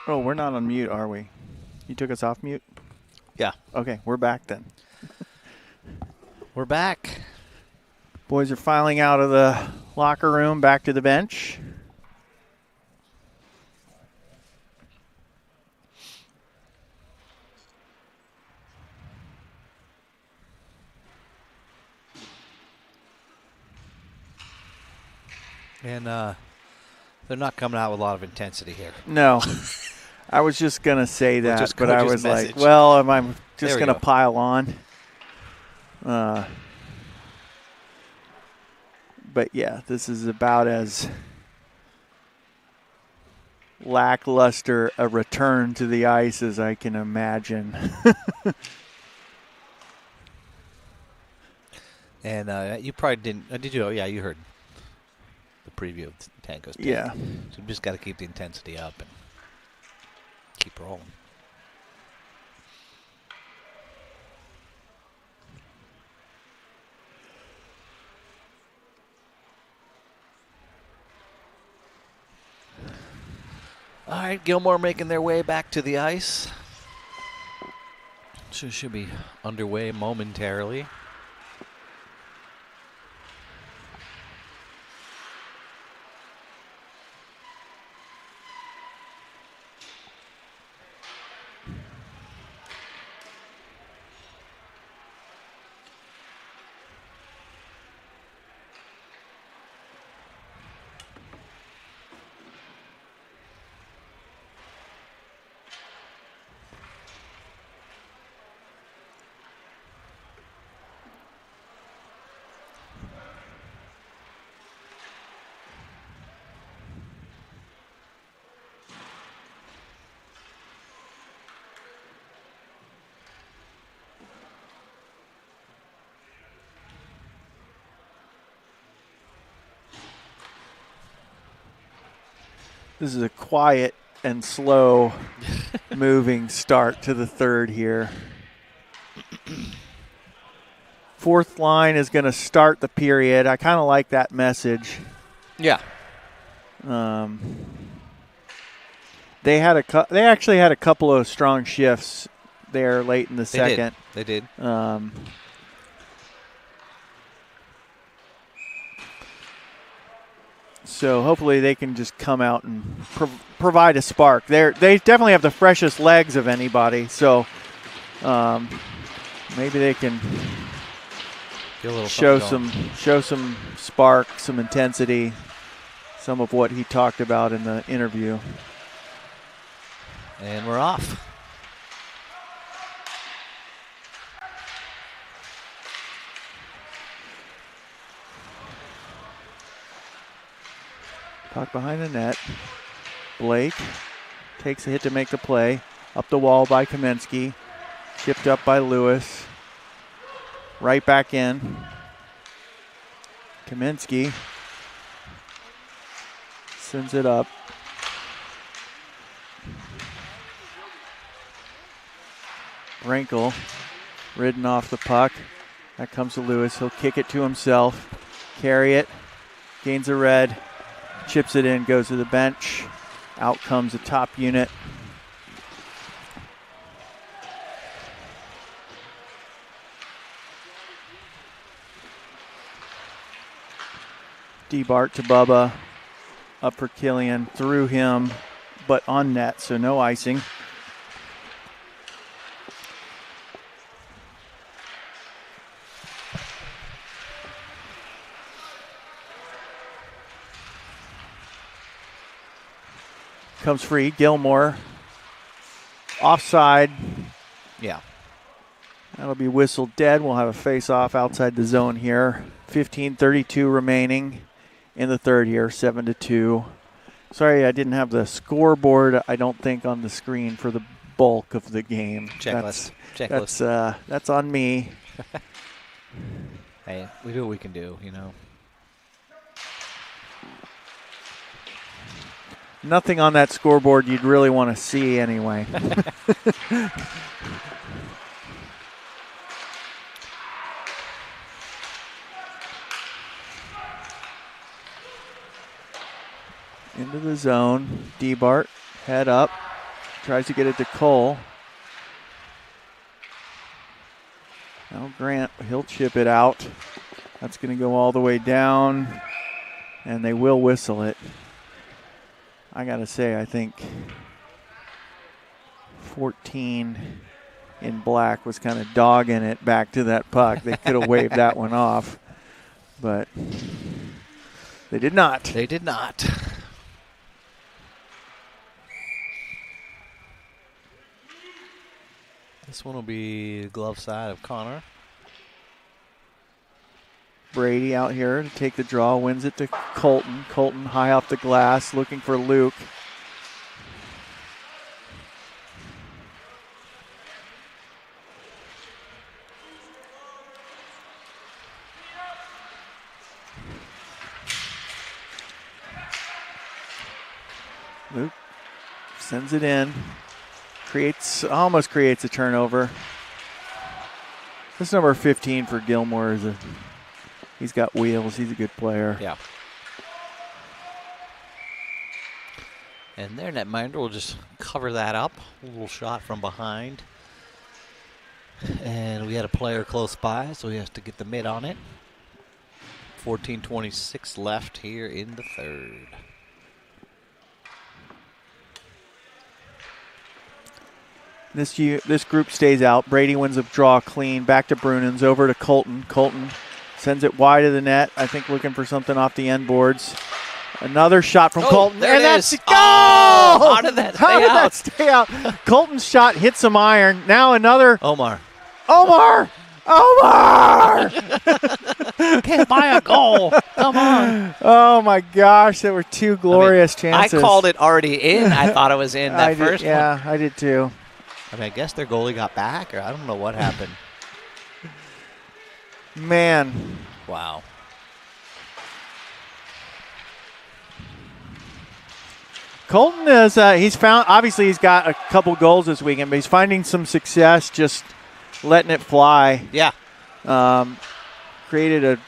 Oh, we're not on mute, are we? You took us off mute? Yeah. Okay, we're back then. We're back. Boys are filing out of the locker room, back to the bench. And they're not coming out with a lot of intensity here. No. I was just going to say that, but I was message. like, well, am I just going to go. pile on? But, yeah, this is about as lackluster a return to the ice as I can imagine. And you probably didn't. Did you? Oh, yeah, you heard the preview of Tango's take. Yeah. So we just got to keep the intensity up and keep rolling. All right, Gilmour making their way back to the ice. So should be underway momentarily. This is a quiet and slow moving start to the third here. Fourth line is going to start the period. I kind of like that message. Yeah. They actually had a couple of strong shifts there late in the second. They did. So hopefully they can just come out and provide a spark. They definitely have the freshest legs of anybody. So maybe they can show some spark, some intensity, some of what he talked about in the interview. And we're off. Puck behind the net. Blake takes a hit to make the play. Up the wall by Kaminsky. Chipped up by Lewis. Right back in. Kaminsky sends it up. Brinkle ridden off the puck. That comes to Lewis. He'll kick it to himself. Carry it. Gains a red. Chips it in, goes to the bench. Out comes the top unit. D-Bart to Bubba. Up for Killian. Through him, but on net, so no icing. Comes free, Gilmour. Offside. Yeah. That'll be whistled dead. We'll have a face-off outside the zone here. 15:32 remaining in the third here, 7-2. Sorry, I didn't have the scoreboard, I don't think, on the screen for the bulk of the game. Checklist. That's on me. Hey, we do what we can do, you know. Nothing on that scoreboard you'd really want to see anyway. Into the zone. D-Bart, head up. Tries to get it to Cole. Now Grant, he'll chip it out. That's going to go all the way down. And they will whistle it. I got to say, I think 14 in black was kind of dogging it back to that puck. They could have waved that one off, but they did not. They did not. This one will be glove side of Connor. Brady out here to take the draw, wins it to Colton. Colton high off the glass, looking for Luke. Luke sends it in. Almost creates a turnover. This number 15 for Gilmour he's got wheels. He's a good player. Yeah. And their netminder will just cover that up. A little shot from behind. And we had a player close by, so he has to get the mid on it. 14:26 left here in the third. This group stays out. Brady wins a draw clean. Back to Brunens. Over to Colton. Colton sends it wide of the net. I think looking for something off the end boards. Another shot from Colton. There and that's the goal! Oh, how did that stay out? Colton's shot hit some iron. Now another. Omar! Can't buy a goal. Come on. Oh, my gosh. There were two glorious chances. I called it already in. I thought it was in that first one. Yeah, I did too. I mean, I guess their goalie got back, or I don't know what happened. Man. Wow. Colton is, obviously he's got a couple goals this weekend, but he's finding some success just letting it fly. Yeah. Created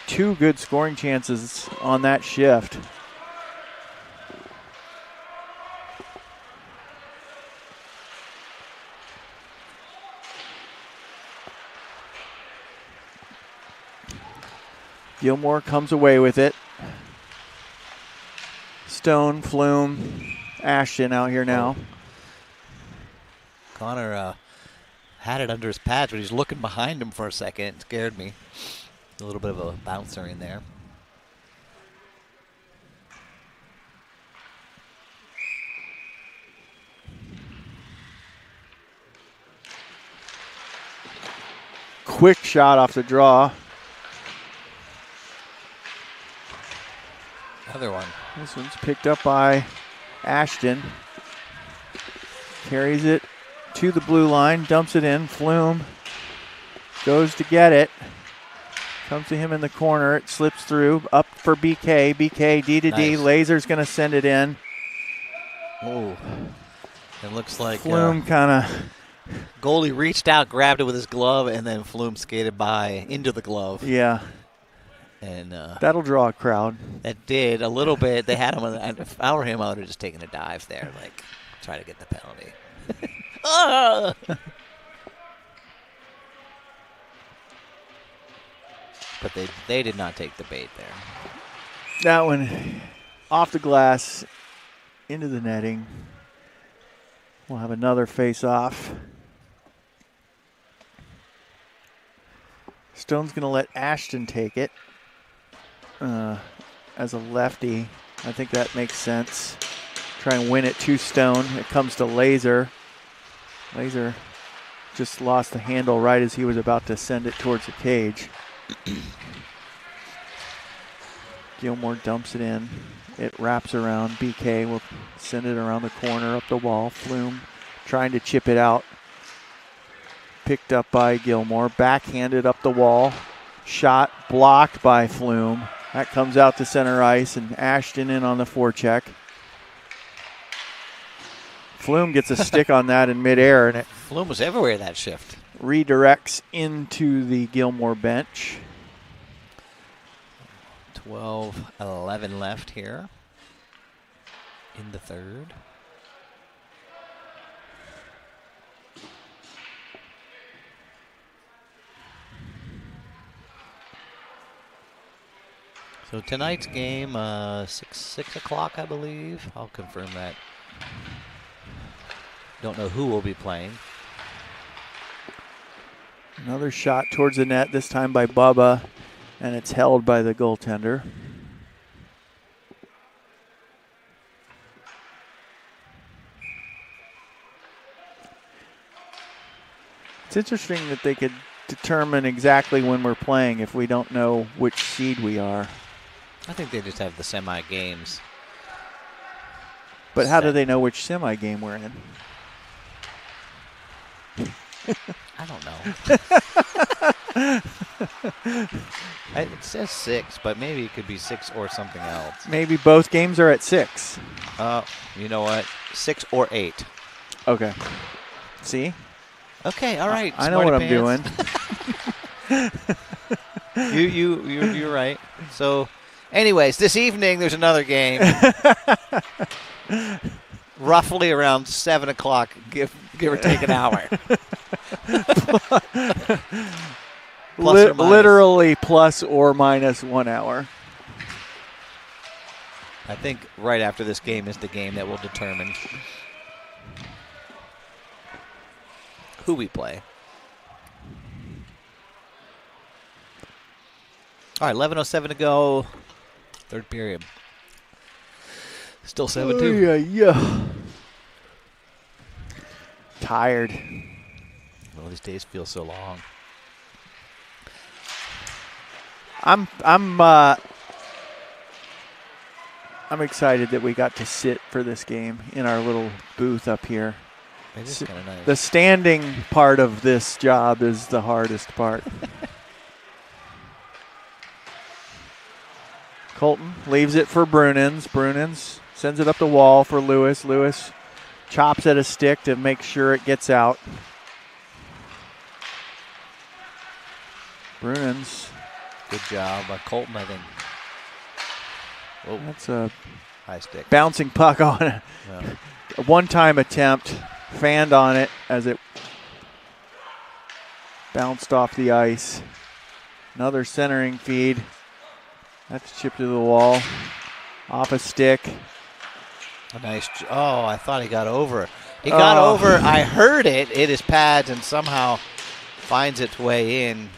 two good scoring chances on that shift. Gilmour comes away with it. Stone, Flume, Ashton out here now. Connor had it under his pads, but he's looking behind him for a second. It scared me. A little bit of a bouncer in there. Quick shot off the draw. Another one. This one's picked up by Ashton. Carries it to the blue line, dumps it in. Flume goes to get it. Comes to him in the corner. It slips through. Up for BK. BK D to D. Nice. Laser's going to send it in. Oh. It looks like Flume kind of. goalie reached out, grabbed it with his glove, and then Flume skated by into the glove. Yeah. And that'll draw a crowd. that did a little bit. They had him. If I were him, I would have just taken a dive there, like try to get the penalty. Ah! But they did not take the bait there. That one off the glass into the netting. We'll have another face-off. Stone's going to let Ashton take it as a lefty. I think that makes sense. Try and win it to Stone. It comes to Laser. Laser just lost the handle right as he was about to send it towards the cage. Gilmour dumps it in. It wraps around. BK will send it around the corner up the wall. Flume trying to chip it out. Picked up by Gilmour. Backhanded up the wall. Shot blocked by Flume. That comes out to center ice, and Ashton in on the forecheck. Flume gets a stick on that in midair, and it Flume was everywhere that shift. redirects into the Gilmour bench. 12-11 left here in the third. So tonight's game, 6 o'clock, I believe. I'll confirm that. Don't know who will be playing. Another shot towards the net, this time by Bubba, and it's held by the goaltender. It's interesting that they could determine exactly when we're playing if we don't know which seed we are. I think they just have the semi games. But how do they know which semi game we're in? I don't know. It says 6, but maybe it could be 6 or something else. Maybe both games are at 6. You know what? 6 or 8. Okay. See? Okay, all right. I know what I'm doing. You're right. So, anyways, this evening there's another game. Roughly around 7 o'clock, give or take an hour. Literally plus or minus 1 hour. I think right after this game is the game that will determine who we play. All right, 11:07 to go. Third period. Still 7-2. Yeah. Tired. Well, these days feel so long. I'm excited that we got to sit for this game in our little booth up here. It is kind of nice. The standing part of this job is the hardest part. Colton leaves it for Brunens. Brunens sends it up the wall for Lewis. Lewis chops at a stick to make sure it gets out. Brunens. Good job by Colton, I think. Whoa. That's a high stick. Bouncing puck on it. Yeah. A one-time attempt. Fanned on it as it bounced off the ice. Another centering feed. That's chipped to the wall. Off a stick. Oh, I thought he got over. He got over. I heard it. It is pads and somehow finds its way in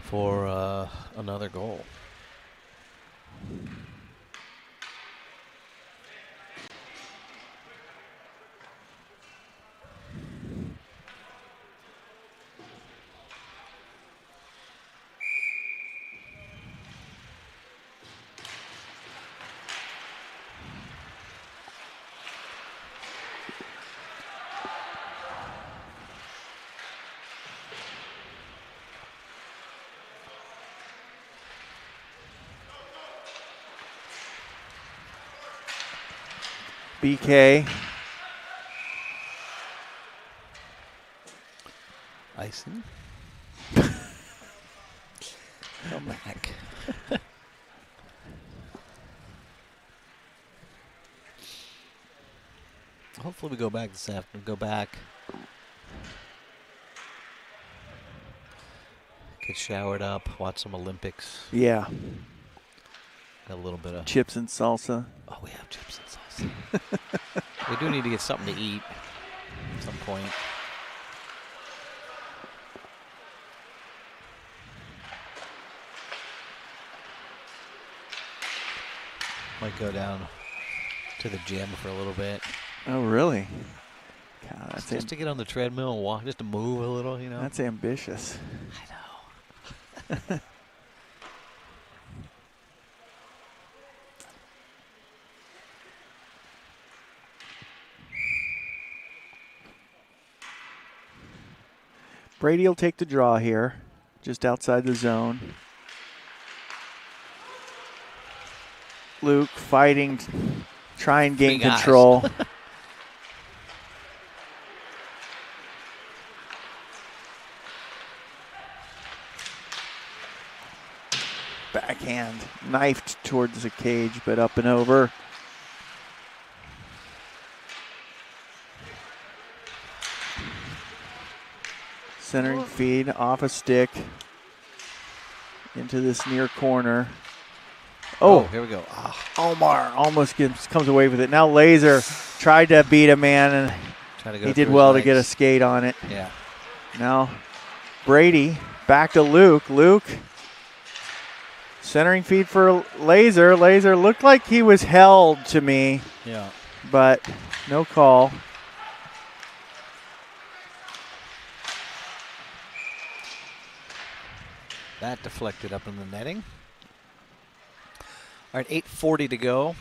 for another goal. BK. Icing. Come back. Hopefully we go back this afternoon. Go back. Get showered up. Watch some Olympics. Yeah. Got a little bit of chips and salsa. Oh, we have chips and salsa. We do need to get something to eat at some point. Might go down to the gym for a little bit. Oh, really? God, that's Just to get on the treadmill and walk, just to move a little, you know. That's ambitious. I know. Brady will take the draw here, just outside the zone. Luke fighting, try and gain Big eyes. control. Backhand, knifed towards the cage, but up and over. Centering feed off a stick into this near corner. Oh, here we go. Omar almost comes away with it. Now Laser tried to beat a man, and he did well to get a skate on it. Yeah. Now Brady back to Luke. Luke centering feed for Laser. Laser looked like he was held to me. Yeah. But no call. That deflected up in the netting. All right, 8:40 to go.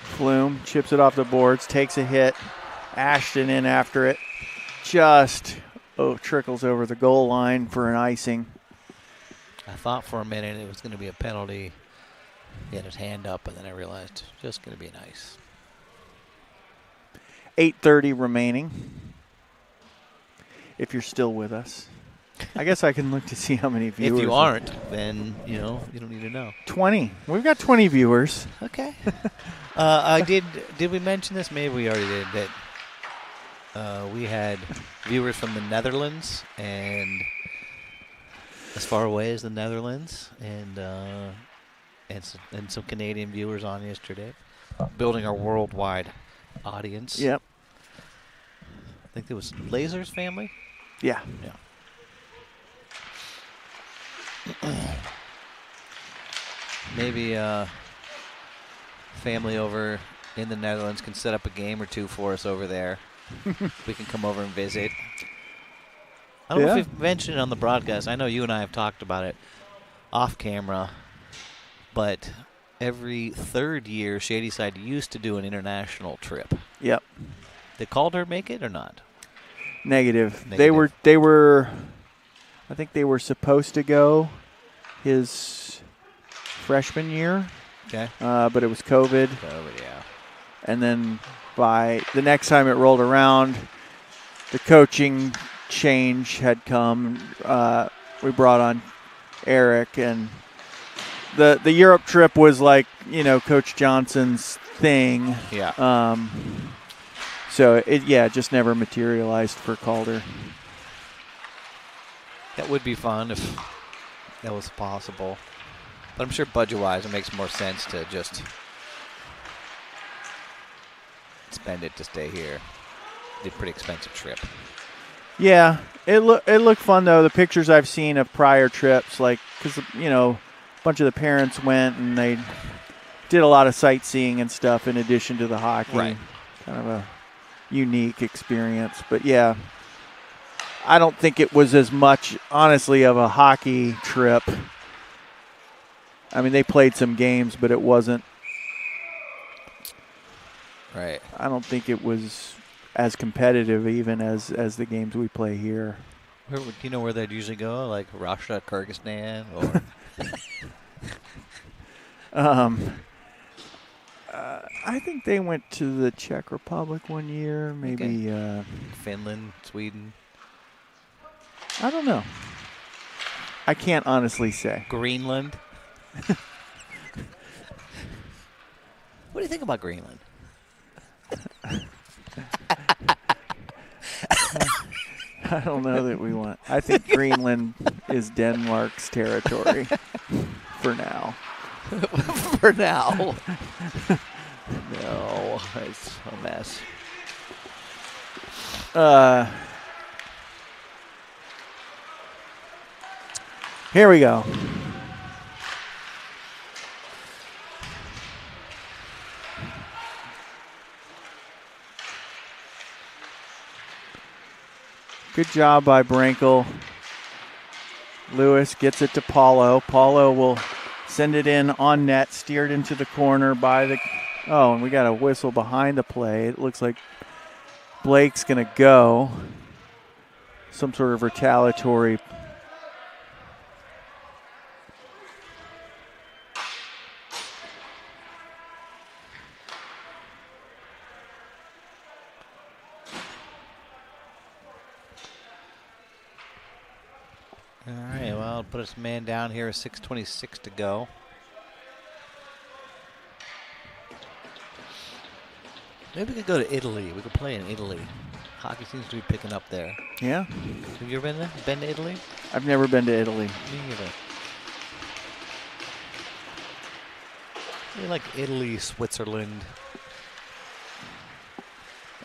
Flume chips it off the boards, takes a hit. Ashton in after it. Just trickles over the goal line for an icing. I thought for a minute it was going to be a penalty. He had his hand up, and then I realized just going to be an ice. 8:30 remaining. If you're still with us. I guess I can look to see how many viewers. If you aren't, then, you don't need to know. 20. We've got 20 viewers. Okay. Did we mention this? Maybe we already did, that we had viewers from the Netherlands and as far away as the Netherlands, and some Canadian viewers on yesterday, building our worldwide audience. Yep. I think there was Laser's family. Yeah. Yeah. Maybe family over in the Netherlands can set up a game or two for us over there. We can come over and visit. I don't know if we've mentioned it on the broadcast. I know you and I have talked about it off camera, but every third year, Shadyside used to do an international trip. Yep. Did Calder make it or not? Negative. They were I think they were supposed to go his freshman year. Okay. But it was COVID. COVID, yeah. And then by the next time it rolled around, the coaching change had come. We brought on Eric, and the Europe trip was like, Coach Johnson's thing. Yeah. So it just never materialized for Calder. That would be fun if that was possible. But I'm sure budget-wise it makes more sense to just spend it to stay here. It's a pretty expensive trip. Yeah, it looked fun though. The pictures I've seen of prior trips, because a bunch of the parents went and they did a lot of sightseeing and stuff in addition to the hockey. Right. Kind of a unique experience, but yeah, I don't think it was as much, honestly, of a hockey trip. I mean, they played some games, but it wasn't. Right. I don't think it was as competitive even as the games we play here. Do you know where they'd usually go? Like Russia, Kyrgyzstan, or? I think they went to the Czech Republic one year, maybe. Okay. Finland, Sweden. I don't know. I can't honestly say. Greenland. What do you think about Greenland? I don't know that we want. I think Greenland is Denmark's territory for now. For now. No, it's a mess. Here we go. Good job by Brankel. Lewis gets it to Paulo. Paulo will send it in on net, steered into the corner by the... Oh, and we got a whistle behind the play. It looks like Blake's going to go. Some sort of retaliatory... All right, well, put us man down here, 6:26 to go. Maybe we could go to Italy. We could play in Italy. Hockey seems to be picking up there. Yeah? Have you ever been there? Been to Italy? I've never been to Italy. Me neither. I like Italy, Switzerland.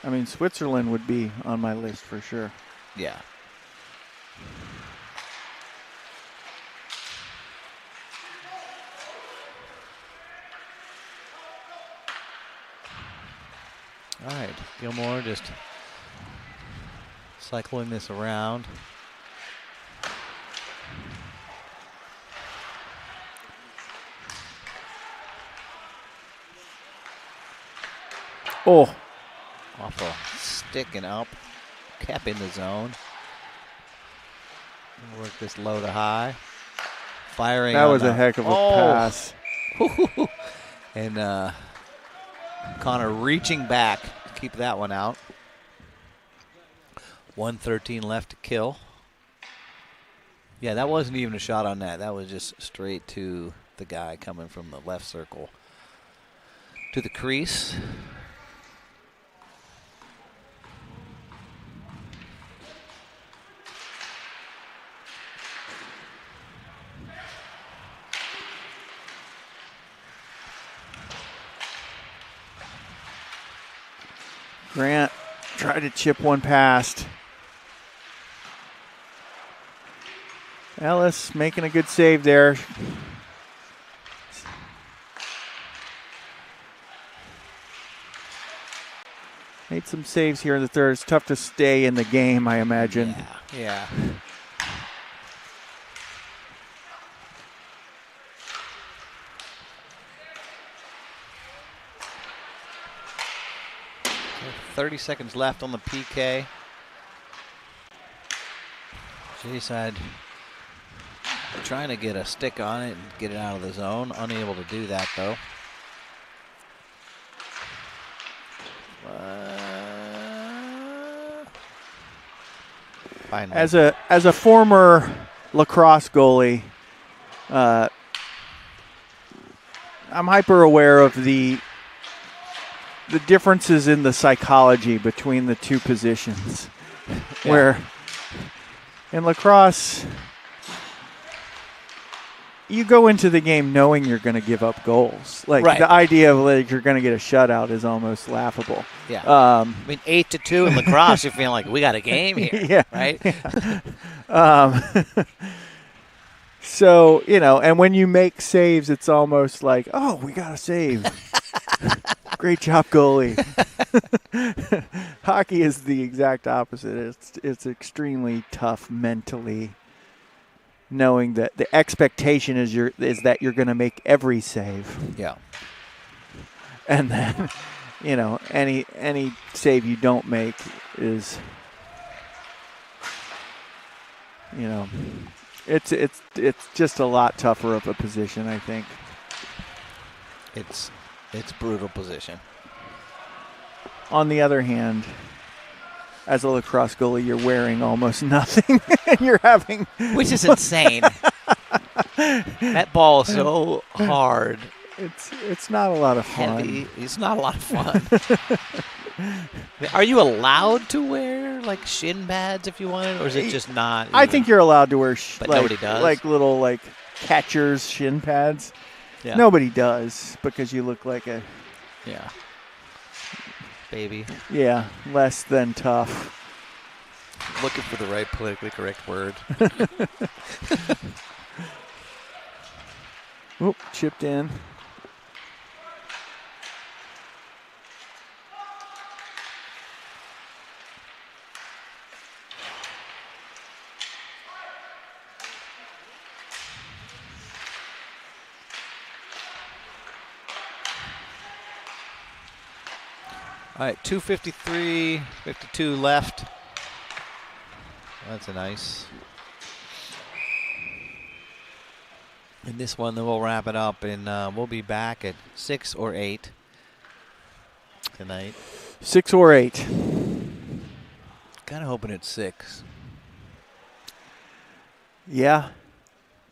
I mean, Switzerland would be on my list for sure. Yeah. All right, Gilmour just cycling this around. Oh. Off a stick and up, cap in the zone. Work this low to high. Firing. That was a heck of a pass. And Connor reaching back to keep that one out. 1:13 left to kill. Yeah, that wasn't even a shot on that. That was just straight to the guy coming from the left circle to the crease. Grant tried to chip one past. Ellis making a good save there. Made some saves here in the third. It's tough to stay in the game, I imagine. Yeah. So 30 seconds left on the PK. G-side trying to get a stick on it and get it out of the zone. Unable to do that, though. As a former lacrosse goalie, I'm hyper aware of the differences in the psychology between the two positions. Yeah. Where in lacrosse, you go into the game knowing you're going to give up goals. Like Right. the idea of like you're going to get a shutout is almost laughable. Yeah. I mean, 8-2 in lacrosse, you're feeling like we got a game here. Yeah. Right? So, and when you make saves, it's almost like, oh, we got a save. Great job, goalie. Hockey is the exact opposite. It's extremely tough mentally, knowing that the expectation is that you're going to make every save, Yeah. and then, any save you don't make is, it's just a lot tougher of a position, I think. It's brutal position. On the other hand, as a lacrosse goalie, you're wearing almost nothing, and you're having, Which is insane. That ball is so hard, it's not a lot of fun. heavy. It's not a lot of fun. Are you allowed to wear like shin pads if you wanted, or is it just not? I think you're allowed to wear But nobody does? like little catcher's shin pads. Yeah. Nobody does because you look like a Yeah. Baby. less than tough. Looking for the right politically correct word. Oop, chipped in. All right, 2:53, 52 left. That's a nice. And this one, then we'll wrap it up, and we'll be back at 6 or 8 tonight. 6 or 8. Kind of hoping it's 6, Yeah.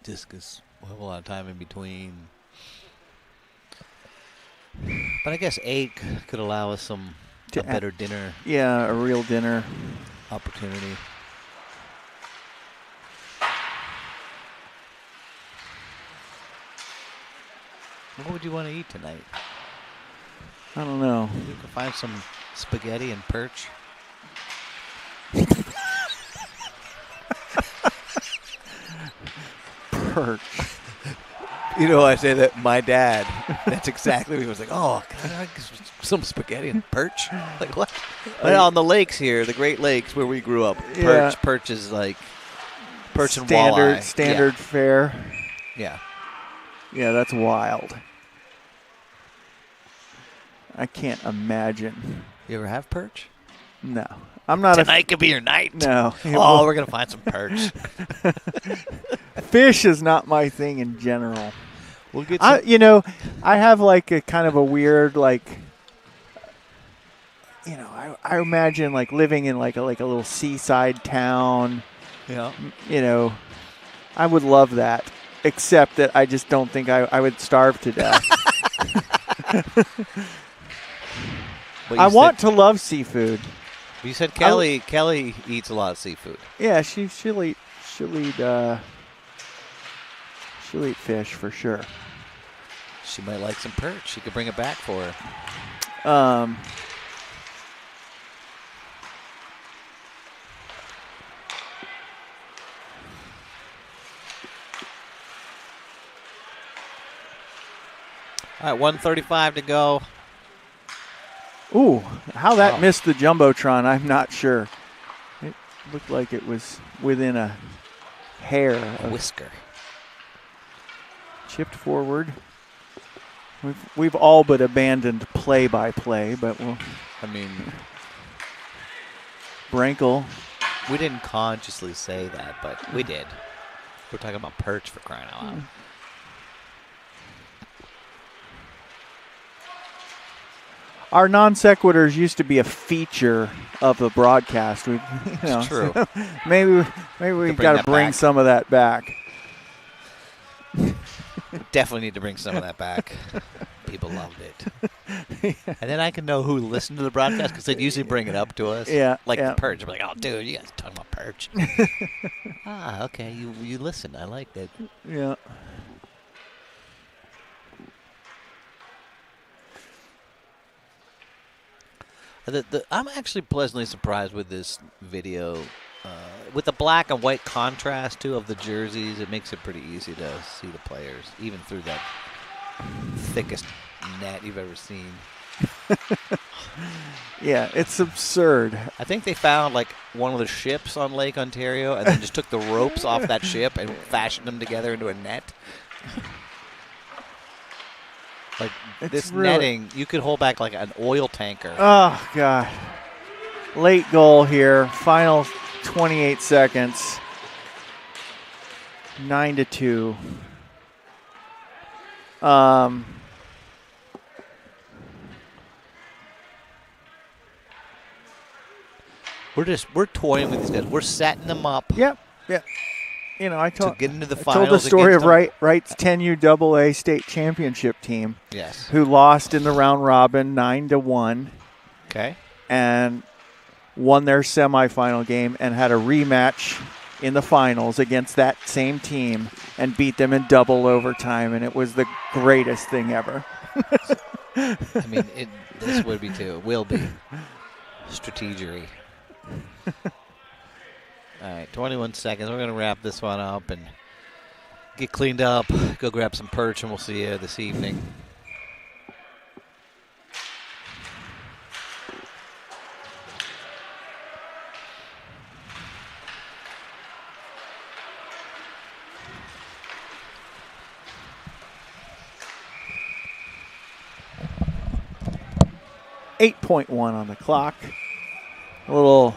just because we'll have a lot of time in between. But I guess 8 could allow us a better dinner Yeah, a real dinner. opportunity. What would you want to eat tonight? I don't know. You can find some spaghetti and perch. Perch. You know, I say that my dad, that's exactly what he was like, oh, can I have some spaghetti and perch? Like, what? Well, on the lakes here, the Great Lakes where we grew up, perch is like perch and walleye. Standard fare. Yeah. Yeah, that's wild. I can't imagine. You ever have perch? No. I'm not Tonight could be your night. No. Oh, we're going to find some perch. Fish is not my thing in general. We'll get some. I have like a kind of a weird I imagine like living in like a little seaside town. Yeah. I would love that, except that I just don't think I would starve to death. I want to love seafood. You said Kelly eats a lot of seafood. Yeah, she'll eat fish for sure. She might like some perch. She could bring it back for her. All right, 1:35 to go. Ooh, how that missed the Jumbotron, I'm not sure. It looked like it was within a hair. A whisker. Chipped forward. We've all but abandoned play-by-play, but Brankel. We didn't consciously say that, but we did. We're talking about perch for crying out loud. Our non sequiturs used to be a feature of the broadcast. It's true. maybe we got to bring some of that back. Definitely need to bring some of that back. People loved it. And then I can know who listened to the broadcast because they'd usually bring it up to us. Yeah, Like yeah. the perch. I'm like, oh, dude, you guys are talking about perch. Okay. You listen. I like that. Yeah. I'm actually pleasantly surprised with this video. With the black and white contrast, too, of the jerseys, it makes it pretty easy to see the players, even through that thickest net you've ever seen. Yeah, it's absurd. I think they found, like, one of the ships on Lake Ontario and then just took the ropes off that ship and fashioned them together into a net. Like, this netting, you could hold back like an oil tanker. Oh, God. Late goal here. Final 28 seconds. 9-2. We're toying with these guys. We're setting them up. Yep. You know, I told get into the I finals. told the story of against Wright's 10U AA state championship team. Yes. Who lost in the round robin 9-1. Okay. And won their semifinal game and had a rematch in the finals against that same team and beat them in double overtime, and it was the greatest thing ever. I mean, this would be too. It will be. Strategery. All right, 21 seconds. We're going to wrap this one up and get cleaned up, go grab some perch, and we'll see you this evening. .1 on the clock. A little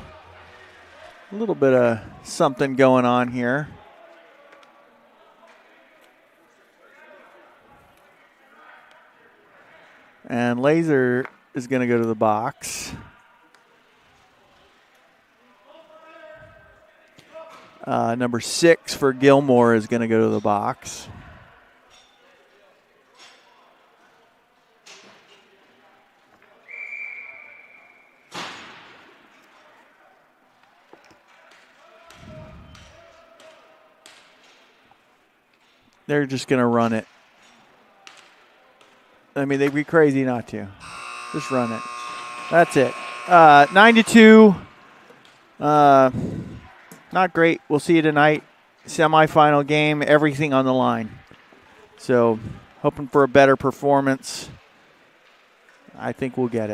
bit of something going on here. And Laser is going to go to the box. Number 6 for Gilmour is going to go to the box. They're just going to run it. I mean, they'd be crazy not to. Just run it. That's it. 9-2. Not great. We'll see you tonight. Semifinal game, everything on the line. So, hoping for a better performance. I think we'll get it.